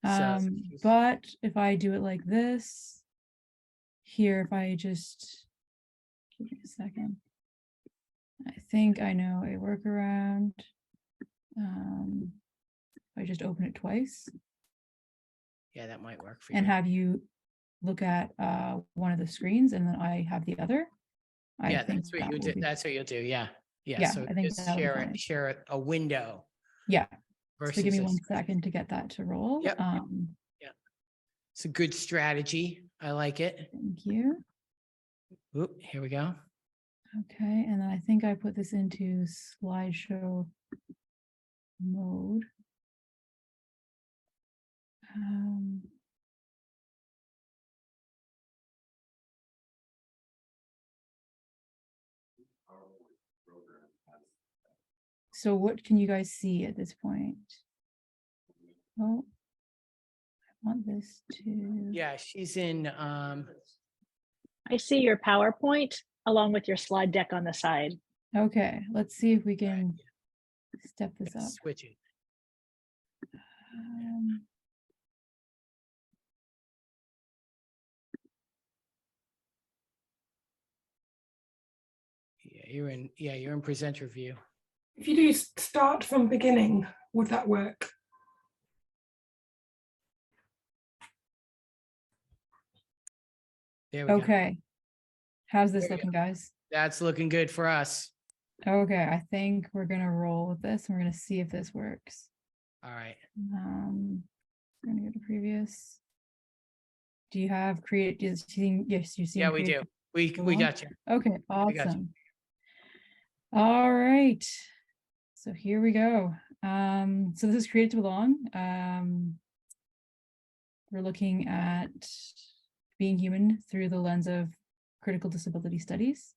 So But if I do it like this, here, if I just give me a second, I think I know a workaround. I just open it twice yeah, that might work for and you. have you look at one of the screens and then I have the other. Yeah, that's what you do. That's what you'll do. Yeah. Yeah. Yeah, So I think just that'll be share fine. it, share a window. Yeah. Versus So give me a 1 screen. second to get that to roll. Yep. Yeah. It's a good strategy. I like it. Thank you. Oop, here we go. Okay, and then I think I put this into slideshow mode. So what can you guys see at this point? Oh, I want this to. Yeah, she's in, I see your PowerPoint along with your slide deck on the side. Okay, let's see if we can step this up. switch it. Yeah, you're in presenter view. If you do start from beginning, would that work? There we go. Okay. How's this There we looking, guys? That's looking good for us. Okay, I think we're gonna roll with this and we're gonna see if this works. All right. We're gonna go to previous. Do you have create? Yes, you see. Yeah, we do. We got you. Okay, got you. awesome. All right. So here we go. So this is Created to Belong. We're looking at being human through the lens of critical disability studies.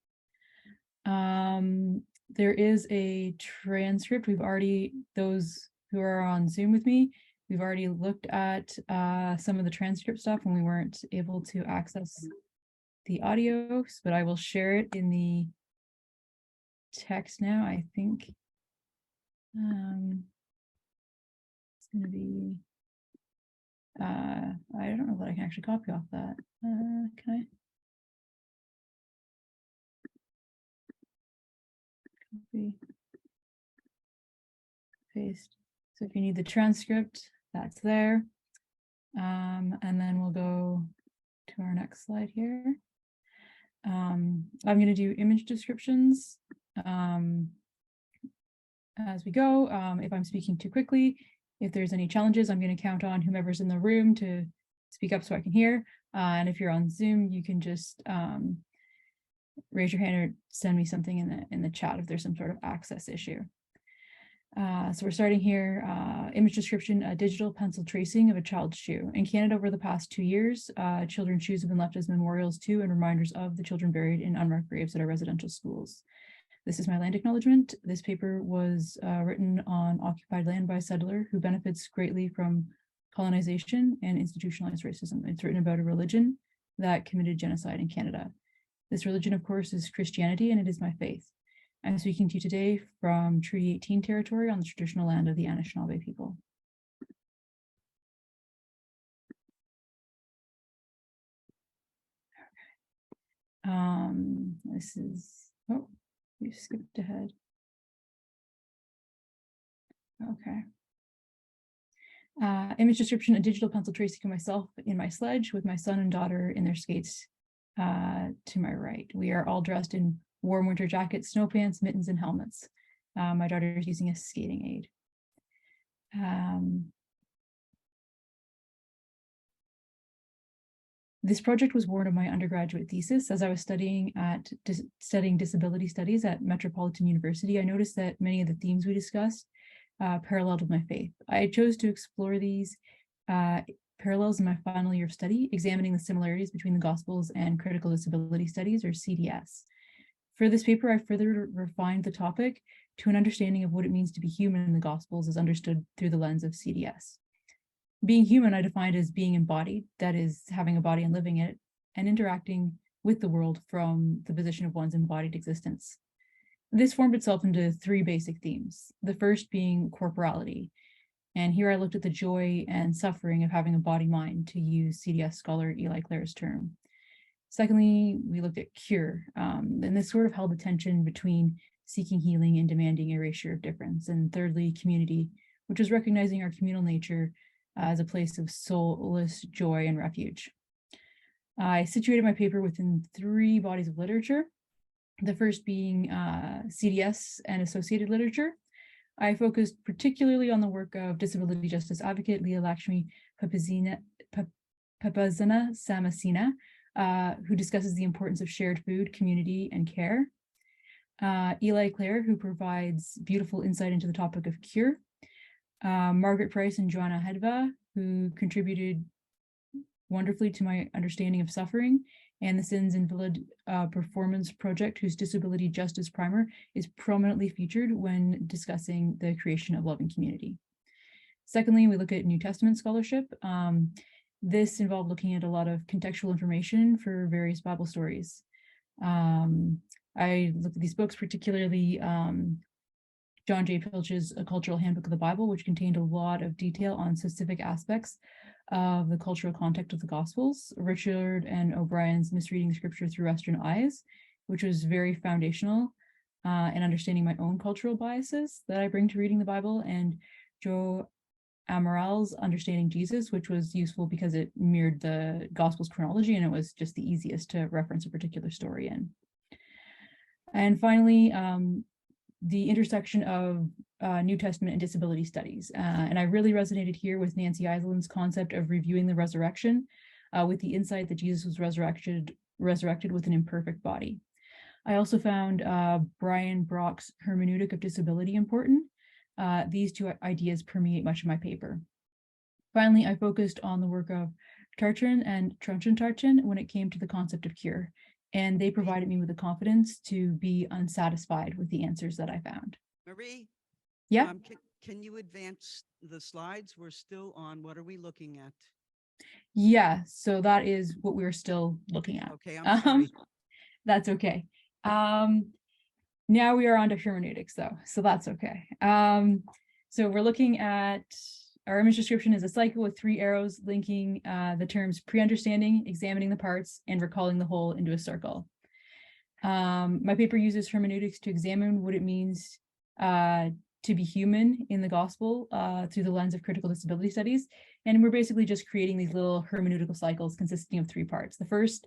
There is a transcript. Those who are on Zoom with me, we've already looked at some of the transcript stuff when we weren't able to access the audios, but I will share it in the text now. I think it's going to be, I don't know that I can actually copy off that. Can I? Copy, paste. So if you need the transcript, that's there. And then we'll go to our next slide here. I'm going to do image descriptions as we go. If I'm speaking too quickly, if there's any challenges, I'm going to count on whomever's in the room to speak up so I can hear. And if you're on Zoom, you can just raise your hand or send me something in the chat if there's some sort of access issue. So we're starting here, image description, a digital pencil tracing of a child's shoe. In Canada, over the past 2 years, children's shoes have been left as memorials to and reminders of the children buried in unmarked graves at our residential schools. This is my land acknowledgement. This paper was written on occupied land by a settler who benefits greatly from colonization and institutionalized racism. It's written about a religion that committed genocide in Canada. This religion, of course, is Christianity, and it is my faith. I'm speaking to you today from Treaty 18 territory on the traditional land of the Anishinaabe people. Okay. This is, oh, you skipped ahead. Okay. Image description, a digital pencil tracing of myself in my sledge with my son and daughter in their skates to my right. We are all dressed in warm winter jackets, snow pants, mittens, and helmets. My daughter is using a skating aid. This project was born of my undergraduate thesis. As I was studying disability studies at Metropolitan University, I noticed that many of the themes we discussed paralleled with my faith. I chose to explore these parallels in my final year of study, examining the similarities between the Gospels and critical disability studies, or CDS. For this paper, I further refined the topic to an understanding of what it means to be human in the Gospels as understood through the lens of CDS. Being human, I defined as being embodied, that is, having a body and living it, and interacting with the world from the position of one's embodied existence. This formed itself into 3 basic themes, the first being corporality. And here I looked at the joy and suffering of having a body-mind, to use CDS scholar Eli Clare's term. Secondly, we looked at cure, and this sort of held the tension between seeking healing and demanding erasure of difference. And thirdly, community, which was recognizing our communal nature as a place of soulless joy and refuge. I situated my paper within 3 bodies of literature, the first being CDS and associated literature. I focused particularly on the work of disability justice advocate Leah Lakshmi Papazina Samasina, who discusses the importance of shared food, community, and care. Eli Clare, who provides beautiful insight into the topic of cure. Margaret Price and Joanna Hedva, who contributed wonderfully to my understanding of suffering, and the Sins Invalid Performance Project, whose disability justice primer is prominently featured when discussing the creation of loving community. Secondly, we look at New Testament scholarship. This involved looking at a lot of contextual information for various Bible stories. I looked at these books, particularly John J. Pilch's A Cultural Handbook of the Bible, which contained a lot of detail on specific aspects of the cultural context of the Gospels, Richard and O'Brien's Misreading Scripture Through Western Eyes, which was very foundational in understanding my own cultural biases that I bring to reading the Bible, and Joe Amaral's Understanding Jesus, which was useful because it mirrored the Gospels chronology and it was just the easiest to reference a particular story in. And finally, the intersection of New Testament and disability studies. And I really resonated here with Nancy Eiseland's concept of reviewing the resurrection with the insight that Jesus was resurrected with an imperfect body. I also found Brian Brock's hermeneutic of disability important. These two ideas permeate much of my paper. Finally, I focused on the work of Tarchin and Tarchin when it came to the concept of cure, and they provided me with the confidence to be unsatisfied with the answers that I found. Marie? Yeah. Can you advance the slides? We're still on, what are we looking at? Yeah, so that is what we're still looking at. Okay, I'm sorry. That's okay. Now we are on to hermeneutics though, so that's okay. So we're looking at, our image description is a cycle with 3 arrows linking the terms pre-understanding, examining the parts, and recalling the whole into a circle. My paper uses hermeneutics to examine what it means to be human in the gospel through the lens of critical disability studies. And we're basically just creating these little hermeneutical cycles consisting of 3 parts. The first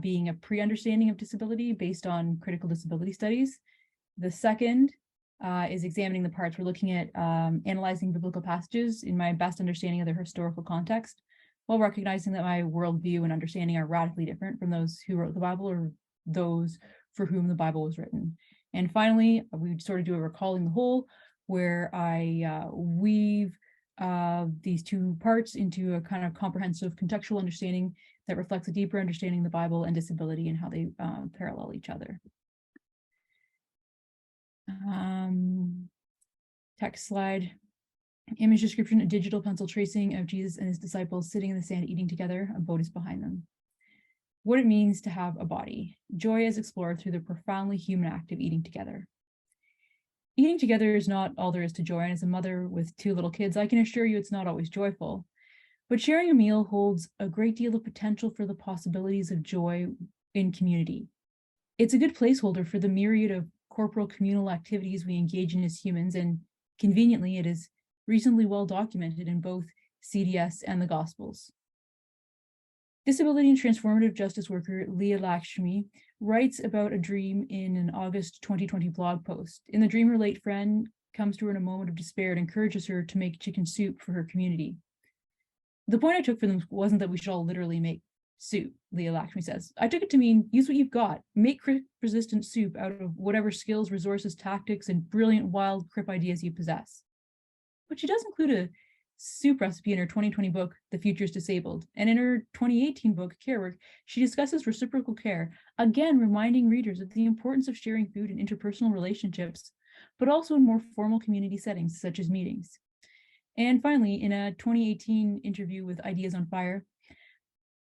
being a pre-understanding of disability based on critical disability studies. The second is examining the parts. We're looking at analyzing biblical passages in my best understanding of their historical context, while recognizing that my worldview and understanding are radically different from those who wrote the Bible or those for whom the Bible was written. And finally, we sort of do a recalling the whole, where I weave these 2 parts into a kind of comprehensive contextual understanding that reflects a deeper understanding of the Bible and disability and how they parallel each other. Text slide. Image description, a digital pencil tracing of Jesus and his disciples sitting in the sand eating together. A boat is behind them. What it means to have a body. Joy is explored through the profoundly human act of eating together. Eating together is not all there is to joy, and as a mother with 2 little kids, I can assure you it's not always joyful. But sharing a meal holds a great deal of potential for the possibilities of joy in community. It's a good placeholder for the myriad of corporal communal activities we engage in as humans, and conveniently, it is reasonably well documented in both CDS and the Gospels. Disability and transformative justice worker Leah Lakshmi writes about a dream in an August 2020 blog post. In the dream, her late friend comes to her in a moment of despair and encourages her to make chicken soup for her community. The point I took from them wasn't that we should all literally make soup, Leah Lakshmi says. I took it to mean, use what you've got. Make crip-resistant soup out of whatever skills, resources, tactics, and brilliant, wild crip ideas you possess. But she does include a soup recipe in her 2020 book, The Future's Disabled. And in her 2018 book, Care Work, she discusses reciprocal care, again reminding readers of the importance of sharing food in interpersonal relationships, but also in more formal community settings, such as meetings. And finally, in a 2018 interview with Ideas on Fire,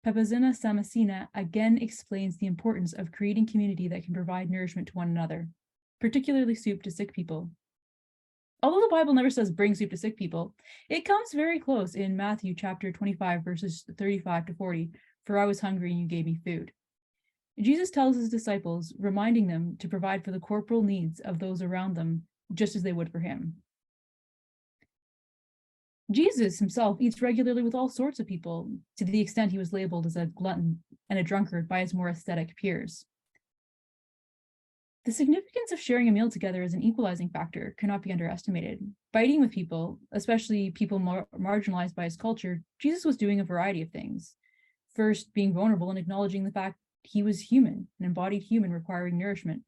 Pepazina Samasina again explains the importance of creating community that can provide nourishment to one another, particularly soup to sick people. Although the Bible never says bring soup to sick people, it comes very close in Matthew chapter 25, verses 35 to 40, for I was hungry and you gave me food. Jesus tells his disciples, reminding them to provide for the corporal needs of those around them, just as they would for him. Jesus himself eats regularly with all sorts of people, to the extent he was labeled as a glutton and a drunkard by his more aesthetic peers. The significance of sharing a meal together as an equalizing factor cannot be underestimated. By eating with people, especially people marginalized by his culture, Jesus was doing a variety of things. First, being vulnerable and acknowledging the fact he was human, an embodied human requiring nourishment.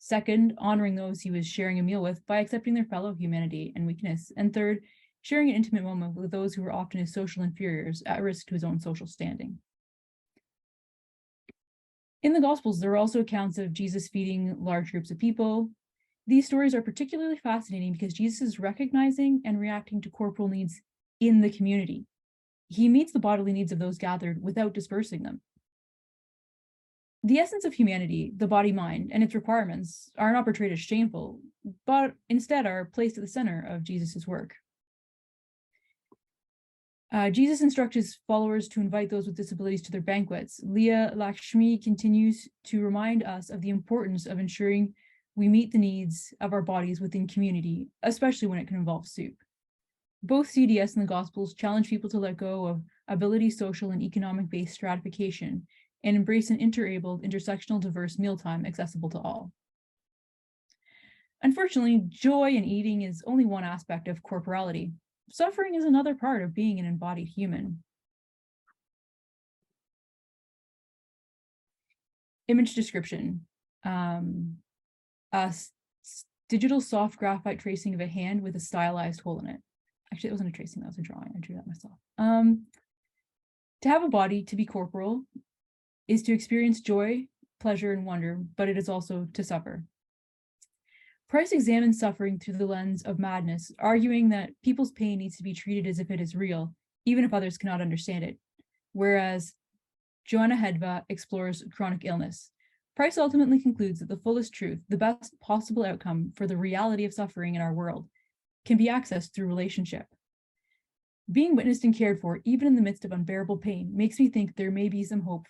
Second, honoring those he was sharing a meal with by accepting their fellow humanity and weakness. And third, sharing an intimate moment with those who were often his social inferiors, at risk to his own social standing. In the Gospels, there are also accounts of Jesus feeding large groups of people. These stories are particularly fascinating because Jesus is recognizing and reacting to corporal needs in the community. He meets the bodily needs of those gathered without dispersing them. The essence of humanity, the body-mind, and its requirements are not portrayed as shameful, but instead are placed at the center of Jesus's work. Jesus instructs his followers to invite those with disabilities to their banquets. Leah Lakshmi continues to remind us of the importance of ensuring we meet the needs of our bodies within community, especially when it can involve soup. Both CDS and the Gospels challenge people to let go of ability, social, and economic-based stratification and embrace an interabled, intersectional, diverse mealtime accessible to all. Unfortunately, joy in eating is only one aspect of corporality. Suffering is another part of being an embodied human. Image description. Digital soft graphite tracing of a hand with a stylized hole in it. Actually, it wasn't a tracing, that was a drawing. I drew that myself. To have a body, to be corporal, is to experience joy, pleasure, and wonder, but it is also to suffer. Price examines suffering through the lens of madness, arguing that people's pain needs to be treated as if it is real, even if others cannot understand it. Whereas Joanna Hedva explores chronic illness. Price ultimately concludes that the fullest truth, the best possible outcome for the reality of suffering in our world, can be accessed through relationship. Being witnessed and cared for, even in the midst of unbearable pain, makes me think there may be some hope,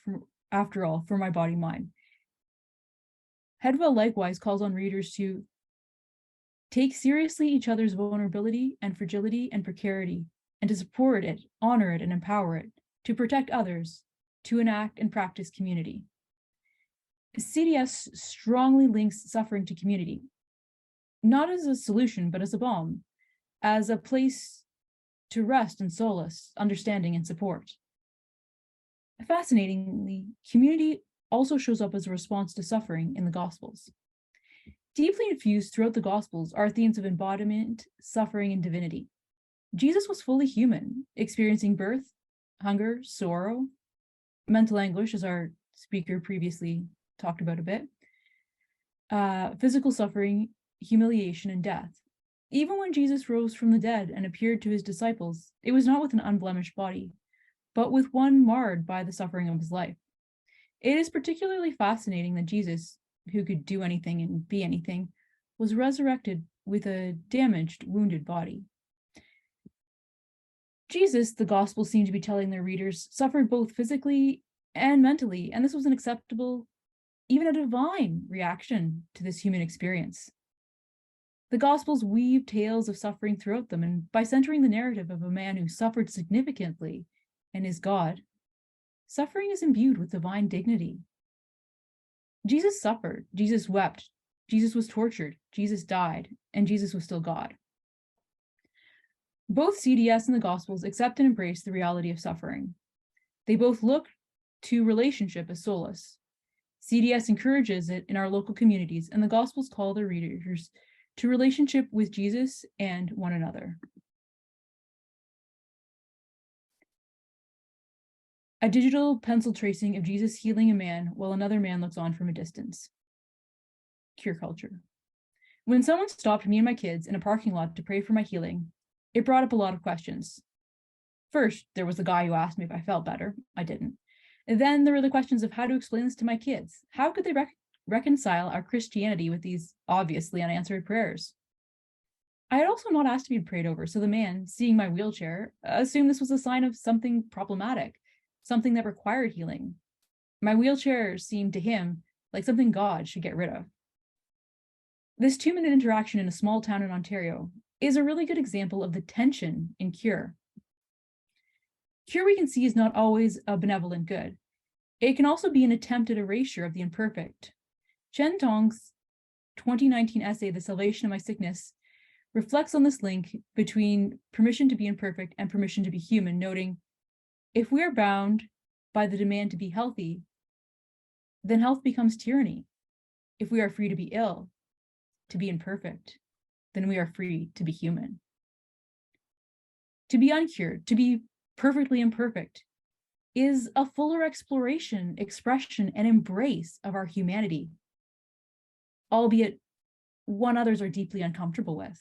after all, for my body-mind. Hedva likewise calls on readers to take seriously each other's vulnerability and fragility and precarity, and to support it, honor it, and empower it, to protect others, to enact and practice community. CDS strongly links suffering to community, not as a solution, but as a balm, as a place to rest and solace, understanding and support. Fascinatingly, community also shows up as a response to suffering in the Gospels. Deeply infused throughout the Gospels are themes of embodiment, suffering, and divinity. Jesus was fully human, experiencing birth, hunger, sorrow, mental anguish, as our speaker previously talked about a bit, physical suffering, humiliation, and death. Even when Jesus rose from the dead and appeared to his disciples, it was not with an unblemished body, but with one marred by the suffering of his life. It is particularly fascinating that Jesus, who could do anything and be anything, was resurrected with a damaged, wounded body. Jesus, the Gospels seem to be telling their readers, suffered both physically and mentally, and this was an acceptable, even a divine reaction to this human experience. The Gospels weave tales of suffering throughout them, and by centering the narrative of a man who suffered significantly and is God, suffering is imbued with divine dignity. Jesus suffered, Jesus wept, Jesus was tortured, Jesus died, and Jesus was still God. Both CDS and the Gospels accept and embrace the reality of suffering. They both look to relationship as solace. CDS encourages it in our local communities, and the Gospels call their readers to relationship with Jesus and one another. A digital pencil tracing of Jesus healing a man while another man looks on from a distance. Cure culture. When someone stopped me and my kids in a parking lot to pray for my healing, it brought up a lot of questions. First, there was the guy who asked me if I felt better. I didn't. And then there were the questions of how to explain this to my kids. How could they reconcile our Christianity with these obviously unanswered prayers? I had also not asked to be prayed over, so the man, seeing my wheelchair, assumed this was a sign of something problematic, something that required healing. My wheelchair seemed to him like something God should get rid of. This 2-minute interaction in a small town in Ontario is a really good example of the tension in cure. Cure, we can see, is not always a benevolent good. It can also be an attempt at erasure of the imperfect. Chen Tong's 2019 essay, The Salvation of My Sickness, reflects on this link between permission to be imperfect and permission to be human, noting, if we are bound by the demand to be healthy, then health becomes tyranny. if we are free to be ill, to be imperfect, then we are free to be human. To be uncured, to be perfectly imperfect, is a fuller exploration, expression, and embrace of our humanity, albeit one others are deeply uncomfortable with.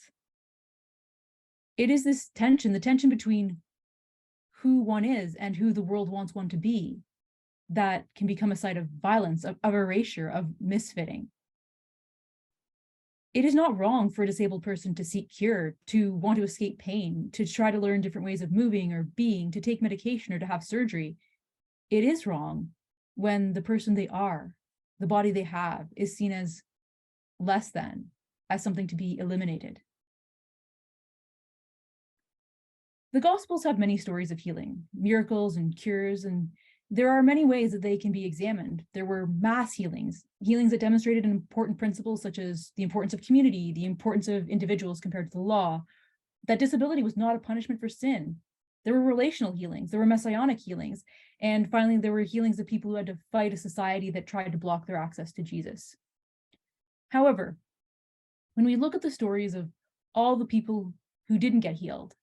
It is this tension, the tension between who one is and who the world wants one to be, that can become a site of violence, of erasure, of misfitting. It is not wrong for a disabled person to seek cure, to want to escape pain, to try to learn different ways of moving or being, to take medication or to have surgery. It is wrong when the person they are, the body they have, is seen as less than, as something to be eliminated. The Gospels have many stories of healing, miracles and cures, and there are many ways that they can be examined. There were mass healings, healings that demonstrated important principles such as the importance of community, the importance of individuals compared to the law, that disability was not a punishment for sin. There were relational healings, there were messianic healings, and finally there were healings of people who had to fight a society that tried to block their access to Jesus. However, when we look at the stories of all the people who didn't get healed,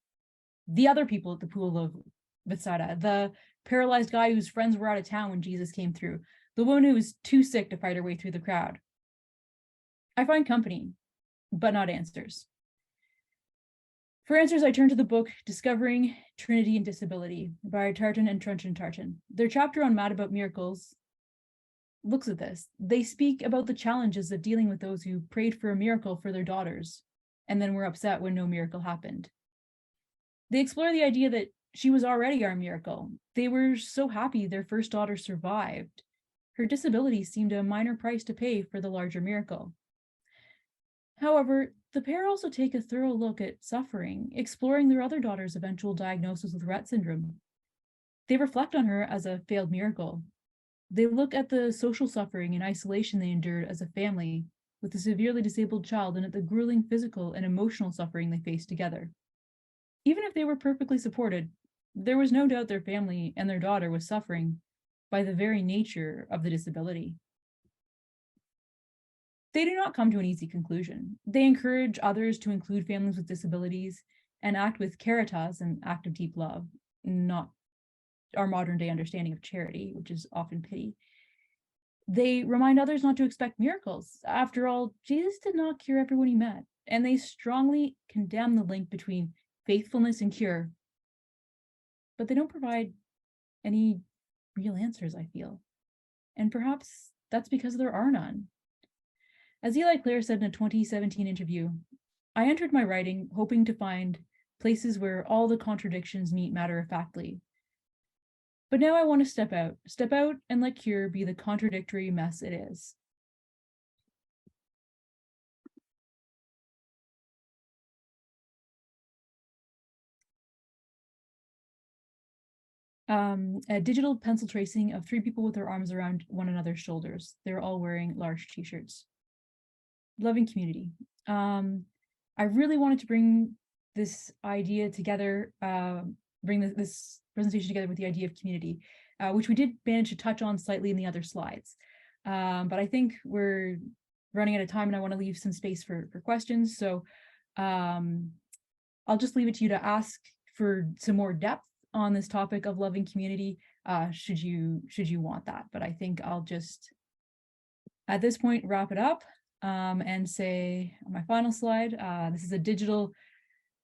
the other people at the pool of Bethsaida, the paralyzed guy whose friends were out of town when Jesus came through, the woman who was too sick to fight her way through the crowd, I find company, but not answers. For answers, I turn to the book Discovering Trinity and Disability by Tartan and Tartan. Their chapter on Mad About Miracles looks at this. They speak about the challenges of dealing with those who prayed for a miracle for their daughters and then were upset when no miracle happened. They explore the idea that she was already our miracle. They were so happy their first daughter survived. Her disability seemed a minor price to pay for the larger miracle. However, the pair also take a thorough look at suffering, exploring their other daughter's eventual diagnosis with Rett syndrome. They reflect on her as a failed miracle. They look at the social suffering and isolation they endured as a family with a severely disabled child and at the grueling physical and emotional suffering they faced together. Even if they were perfectly supported, there was no doubt their family and their daughter was suffering by the very nature of the disability. They do not come to an easy conclusion. They encourage others to include families with disabilities and act with caritas, an act of deep love, not our modern day understanding of charity, which is often pity. They remind others not to expect miracles. After all, Jesus did not cure everyone he met, and they strongly condemn the link between faithfulness and cure. But they don't provide any real answers, I feel. And perhaps that's because there are none. As Eli Clare said in a 2017 interview, I entered my writing hoping to find places where all the contradictions meet matter-of-factly. But now I want to step out and let cure be the contradictory mess it is. A digital pencil tracing of 3 people with their arms around one another's shoulders. They're all wearing large t-shirts. Loving community. I really wanted to bring this idea together, bring this presentation together with the idea of community, which we did manage to touch on slightly in the other slides. But I think we're running out of time and I want to leave some space for questions. So I'll just leave it to you to ask for some more depth on this topic of loving community, should you want that. But I think I'll just, at this point, wrap it up and say on my final slide, this is a digital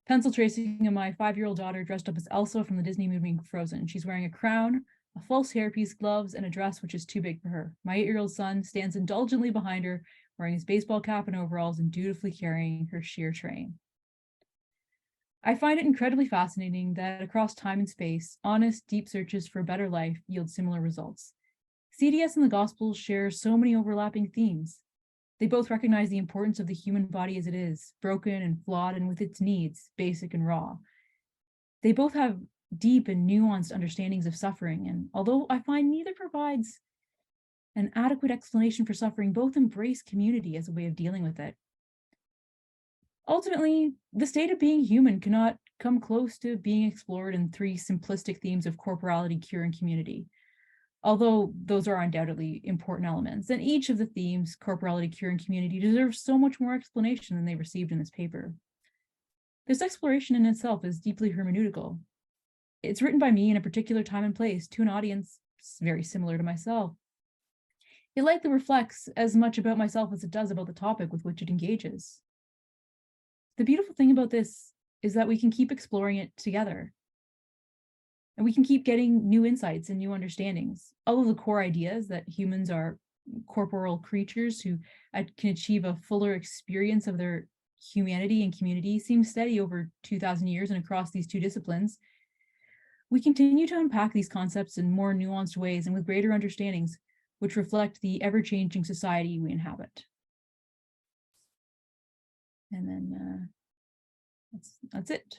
pencil tracing of my 5-year-old daughter dressed up as Elsa from the Disney movie Frozen. She's wearing a crown, a false hairpiece, gloves, and a dress which is too big for her. My 8-year-old son stands indulgently behind her, wearing his baseball cap and overalls and dutifully carrying her sheer train. I find it incredibly fascinating that across time and space, honest, deep searches for a better life yield similar results. CDS and the Gospels share so many overlapping themes. They both recognize the importance of the human body as it is, broken and flawed and with its needs, basic and raw. They both have deep and nuanced understandings of suffering, and although I find neither provides an adequate explanation for suffering, both embrace community as a way of dealing with it. Ultimately, the state of being human cannot come close to being explored in 3 simplistic themes of corporality, cure, and community. although those are undoubtedly important elements. And each of the themes, corporality, cure, and community, deserves so much more explanation than they received in this paper. This exploration in itself is deeply hermeneutical. It's written by me in a particular time and place to an audience very similar to myself. It likely reflects as much about myself as it does about the topic with which it engages. The beautiful thing about this is that we can keep exploring it together. And we can keep getting new insights and new understandings. All of the core ideas that humans are corporeal creatures who can achieve a fuller experience of their humanity and community seem steady over 2,000 years and across these two disciplines. We continue to unpack these concepts in more nuanced ways and with greater understandings, which reflect the ever-changing society we inhabit. And then that's it.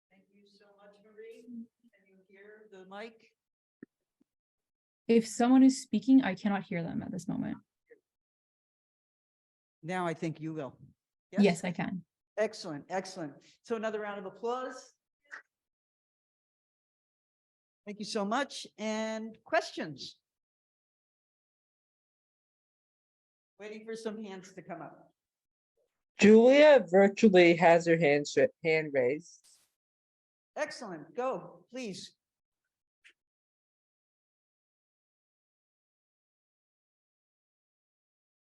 Thank you so much, Marie. Can you hear the mic? If someone is speaking, I cannot hear them at this moment. Now I think you will. Yes, I can. Excellent, excellent. So another round of applause. Thank you so much. And questions? Waiting for some hands to come up. Julia virtually has her hand raised. Excellent. Go, please.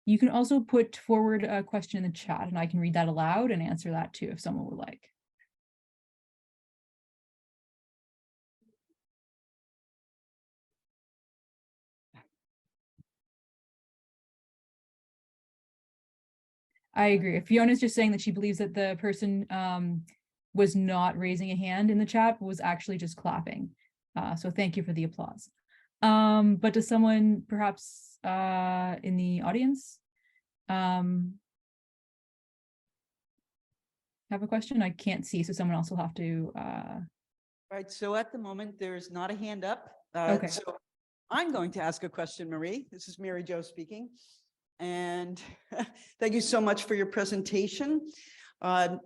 You can also put forward a question in the chat and I can read that aloud and answer that too if someone would like. I agree. Fiona's just saying that she believes that the person was not raising a hand in the chat, but was actually just clapping. So thank you for the applause. But does someone perhaps in the audience have a question? I can't see, so someone else will have to. Right, so at the moment, there's not a hand up. Okay. So I'm going to ask a question, Marie. This is Mary Jo speaking. And thank you so much for your presentation. I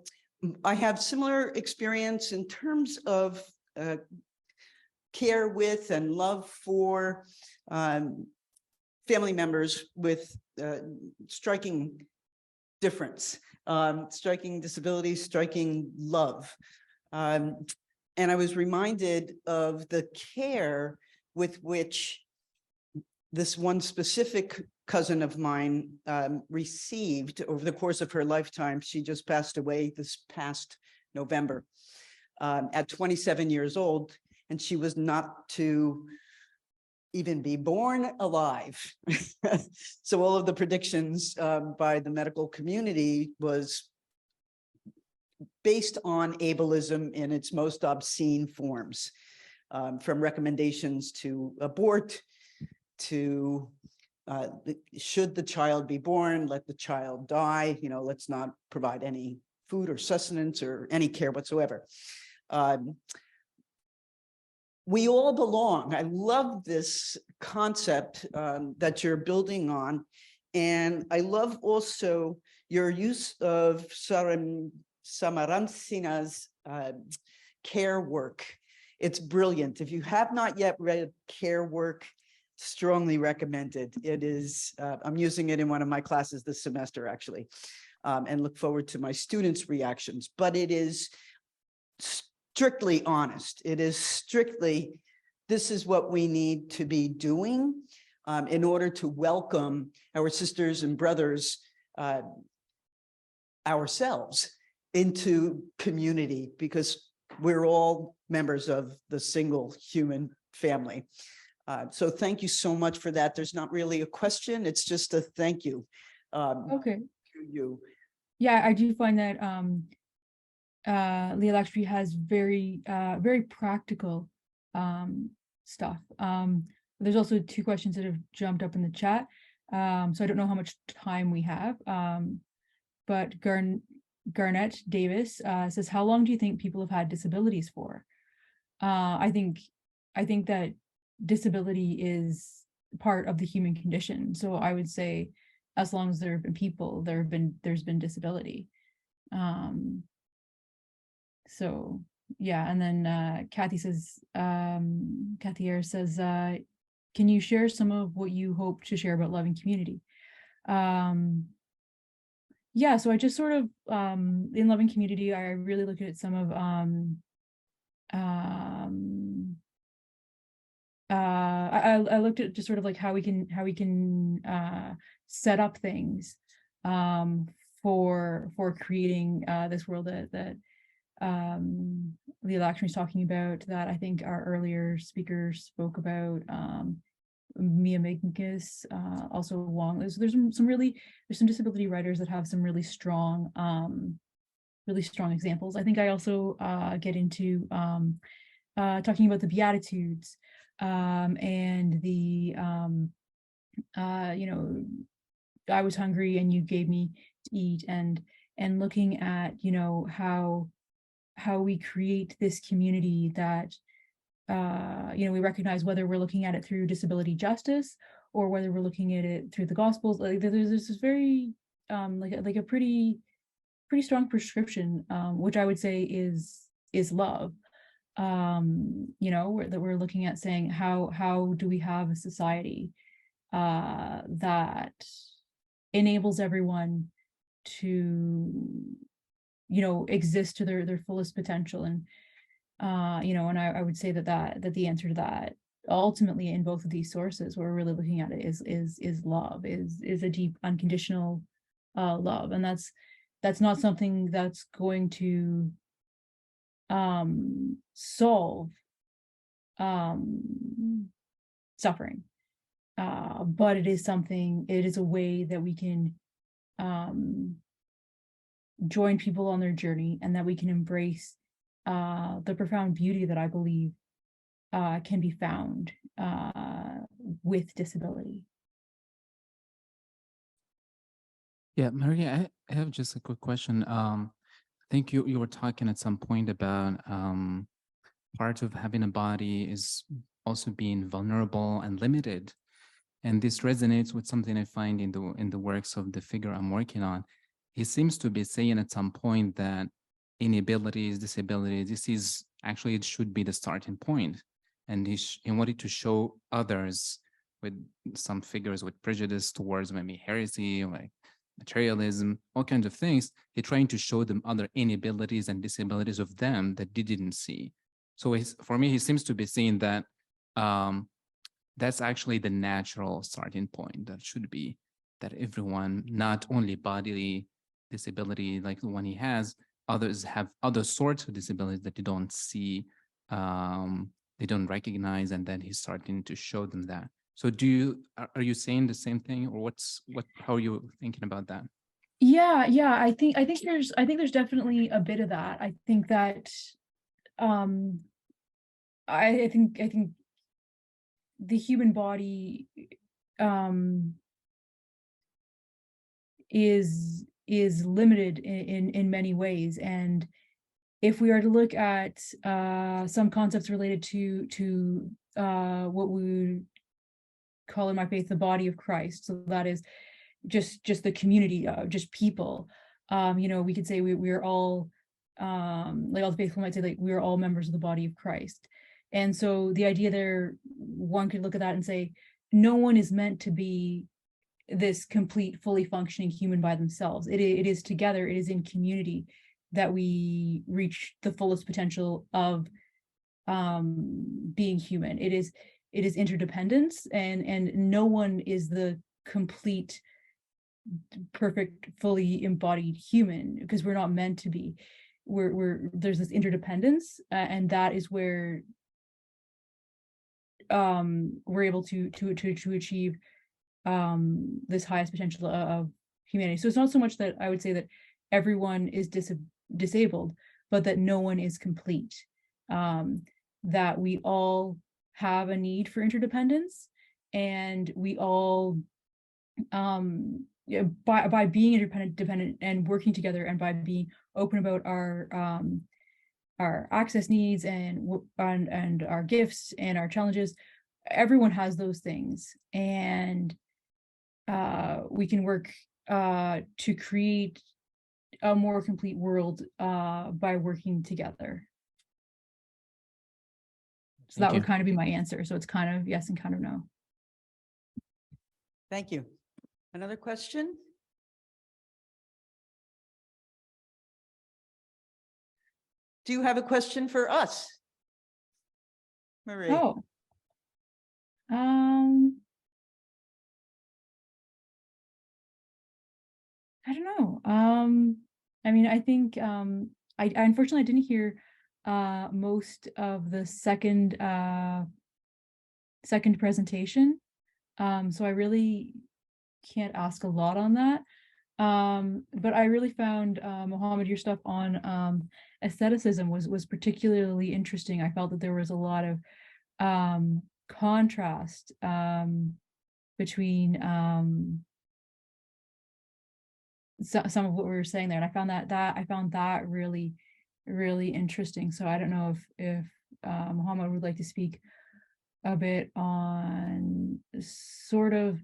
have similar experience in terms of care with and love for family members with striking difference, striking disabilities, striking love. And I was reminded of the care with which this one specific cousin of mine received over the course of her lifetime. She just passed away this past November at 27 years old, and she was not to even be born alive. So all of the predictions by the medical community was based on ableism in its most obscene forms, from recommendations to abort, to should the child be born, let the child die, let's not provide any food or sustenance or any care whatsoever. We all belong. I love this concept that you're building on. And I love also your use of Samarancina's care work. It's brilliant. If you have not yet read care work, strongly recommended. It is, I'm using it in one of my classes this semester, actually, and look forward to my students' reactions. But it is strictly honest. It is strictly, this is what we need to be doing in order to welcome our sisters and brothers, ourselves, into community, because we're all members of the single human family. So thank you so much for that. There's not really a question. It's just a thank you. Okay. To you. Yeah, I do find that Leah Lakshmi has very practical stuff. There's also two questions that have jumped up in the chat. So I don't know how much time we have. But Garnett Davis says, how long do you think people have had disabilities for? I think that disability is part of the human condition. So I would say, as long as there have been people, there's been disability. So yeah, and then Kathy says, Kathy Ayers says, can you share some of what you hope to share about loving community? Yeah, so I just sort of in loving community, I really look at some of I looked at just sort of like how we can set up things for creating this world that Leah Lakshmi is talking about, that I think our earlier speakers spoke about, Mia Megnus, also Wong. There's some disability writers that have some really strong examples. I think I also get into talking about the Beatitudes and the I was hungry and you gave me to eat, and looking at how we create this community that we recognize, whether we're looking at it through disability justice or whether we're looking at it through the Gospels. Like there's this very like a pretty strong prescription, which I would say is love. That we're looking at saying how do we have a society that enables everyone to exist to their fullest potential. And and I would say that the answer to that ultimately in both of these sources, what we're really looking at it is love, is a deep unconditional love. And that's not something that's going to solve suffering, but it is a way that we can join people on their journey, and that we can embrace the profound beauty that I believe can be found with disability. Yeah, Maria, I have just a quick question. I think you were talking at some point about part of having a body is also being vulnerable and limited. And this resonates with something I find in the works of the figure I'm working on. He seems to be saying at some point that inabilities, disabilities, it should be the starting point. And he wanted to show others with some figures with prejudice towards maybe heresy, like materialism, all kinds of things. He's trying to show them other inabilities and disabilities of them that they didn't see. So for me, he seems to be saying that that's actually the natural starting point. That should be that everyone, not only bodily disability like the one he has, others have other sorts of disabilities that they don't see, they don't recognize, and then he's starting to show them that. So are you saying the same thing, or how are you thinking about that? Yeah, I think there's definitely a bit of that. I think that I think the human body is limited in many ways. And if we are to look at some concepts related to what we would call in my faith the body of Christ, so that is just the community, just people, we could say we're all like all the faithful might say, like we're all members of the body of Christ. And so the idea there, one could look at that and say, no one is meant to be this complete, fully functioning human by themselves. It is together, it is in community that we reach the fullest potential of being human. It is interdependence, and no one is the complete, perfect, fully embodied human, because we're not meant to be. There's this interdependence, and that is where we're able to achieve this highest potential of humanity. So it's not so much that I would say that everyone is disabled, but that no one is complete. That we all have a need for interdependence, and we all by being interdependent and working together, and by being open about our access needs and our gifts and our challenges, everyone has those things, and we can work to create a more complete world by working together. So that would kind of be my answer. So it's kind of yes and kind of no. Thank you. Another question? Do you have a question for us? Marie? Oh. I don't know. I mean, I think I unfortunately didn't hear most of the second presentation. So I really can't ask a lot on that. But I really found Mohamed, your stuff on aestheticism was particularly interesting. I felt that there was a lot of contrast between some of what we were saying there, and I found that really interesting. So I don't know if Mohamed would like to speak a bit on sort of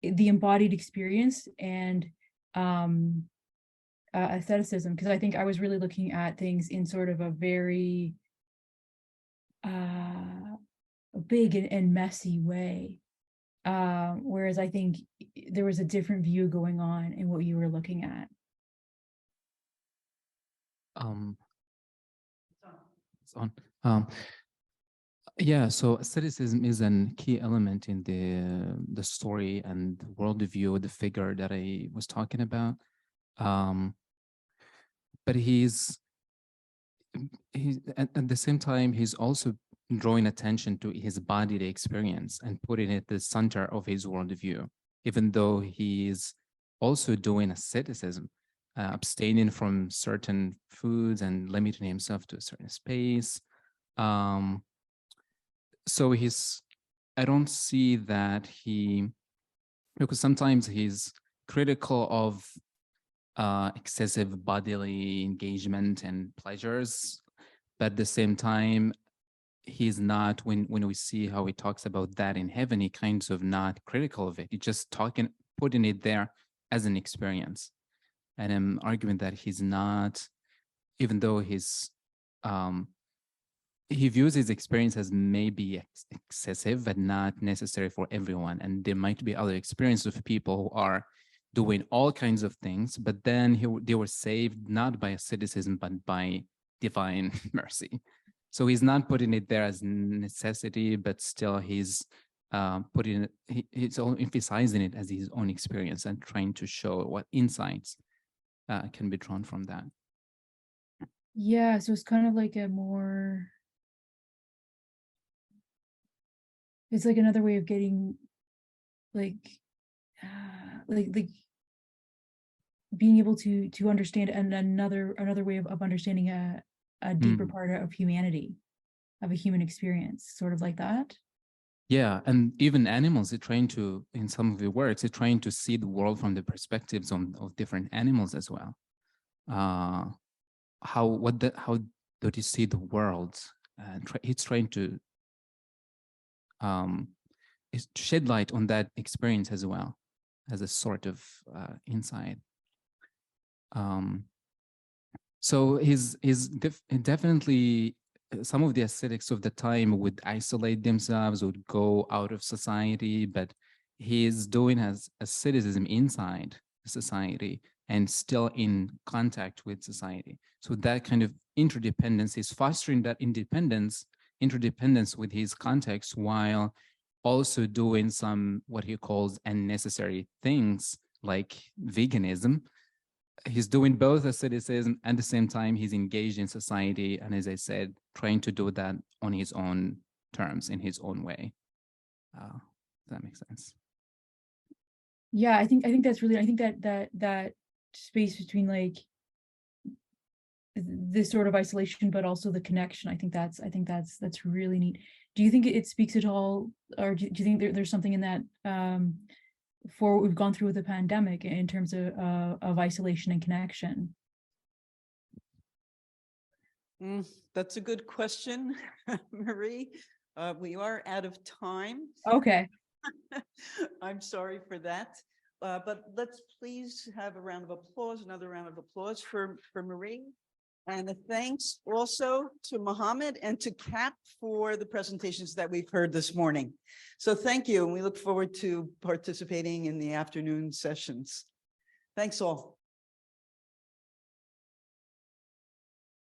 the embodied experience and aestheticism, because I think I was really looking at things in sort of a very big and messy way. Whereas I think there was a different view going on in what you were looking at. It's on. Yeah, so aestheticism is a key element in the story and worldview of the figure that I was talking about. But he's at the same time, he's also drawing attention to his bodily experience and putting it at the center of his worldview, even though he's also doing asceticism, abstaining from certain foods and limiting himself to a certain space. So I don't see that because sometimes he's critical of excessive bodily engagement and pleasures, but at the same time, he's not, when we see how he talks about that in heaven, he kinds of not critical of it. He's just putting it there as an experience. And I'm arguing that he's not, even though he views his experience as maybe excessive, but not necessary for everyone. And there might be other experiences of people who are doing all kinds of things, but then they were saved not by asceticism, but by divine mercy. So he's not putting it there as necessity, but still he's he's emphasizing it as his own experience and trying to show what insights can be drawn from that. Yeah, so it's kind of like it's like another way of getting like being able to understand, and another way of understanding a deeper part of humanity, of a human experience, sort of like that. Yeah, and even animals, in some of the works, they're trying to see the world from the perspectives of different animals as well. How do you see the world? He's trying to shed light on that experience as well, as a sort of insight. So he's definitely, some of the ascetics of the time would isolate themselves, would go out of society, but he's doing asceticism inside society and still in contact with society. So that kind of interdependence is fostering that interdependence with his context, while also doing some what he calls unnecessary things like veganism. He's doing both asceticism and at the same time he's engaged in society, and as I said, trying to do that on his own terms, in his own way. Does that make sense? Yeah, I think that's really, I think that space between like this sort of isolation but also the connection, I think that's really neat. Do you think it speaks at all, or do you think there's something in that for what we've gone through with the pandemic in terms of isolation and connection? That's a good question, Marie. We are out of time. Okay. I'm sorry for that. but let's please have a round of applause, another round of applause for Marie. And a thanks also to Mohamed and to Cap for the presentations that we've heard this morning. So thank you, and we look forward to participating in the afternoon sessions. Thanks all.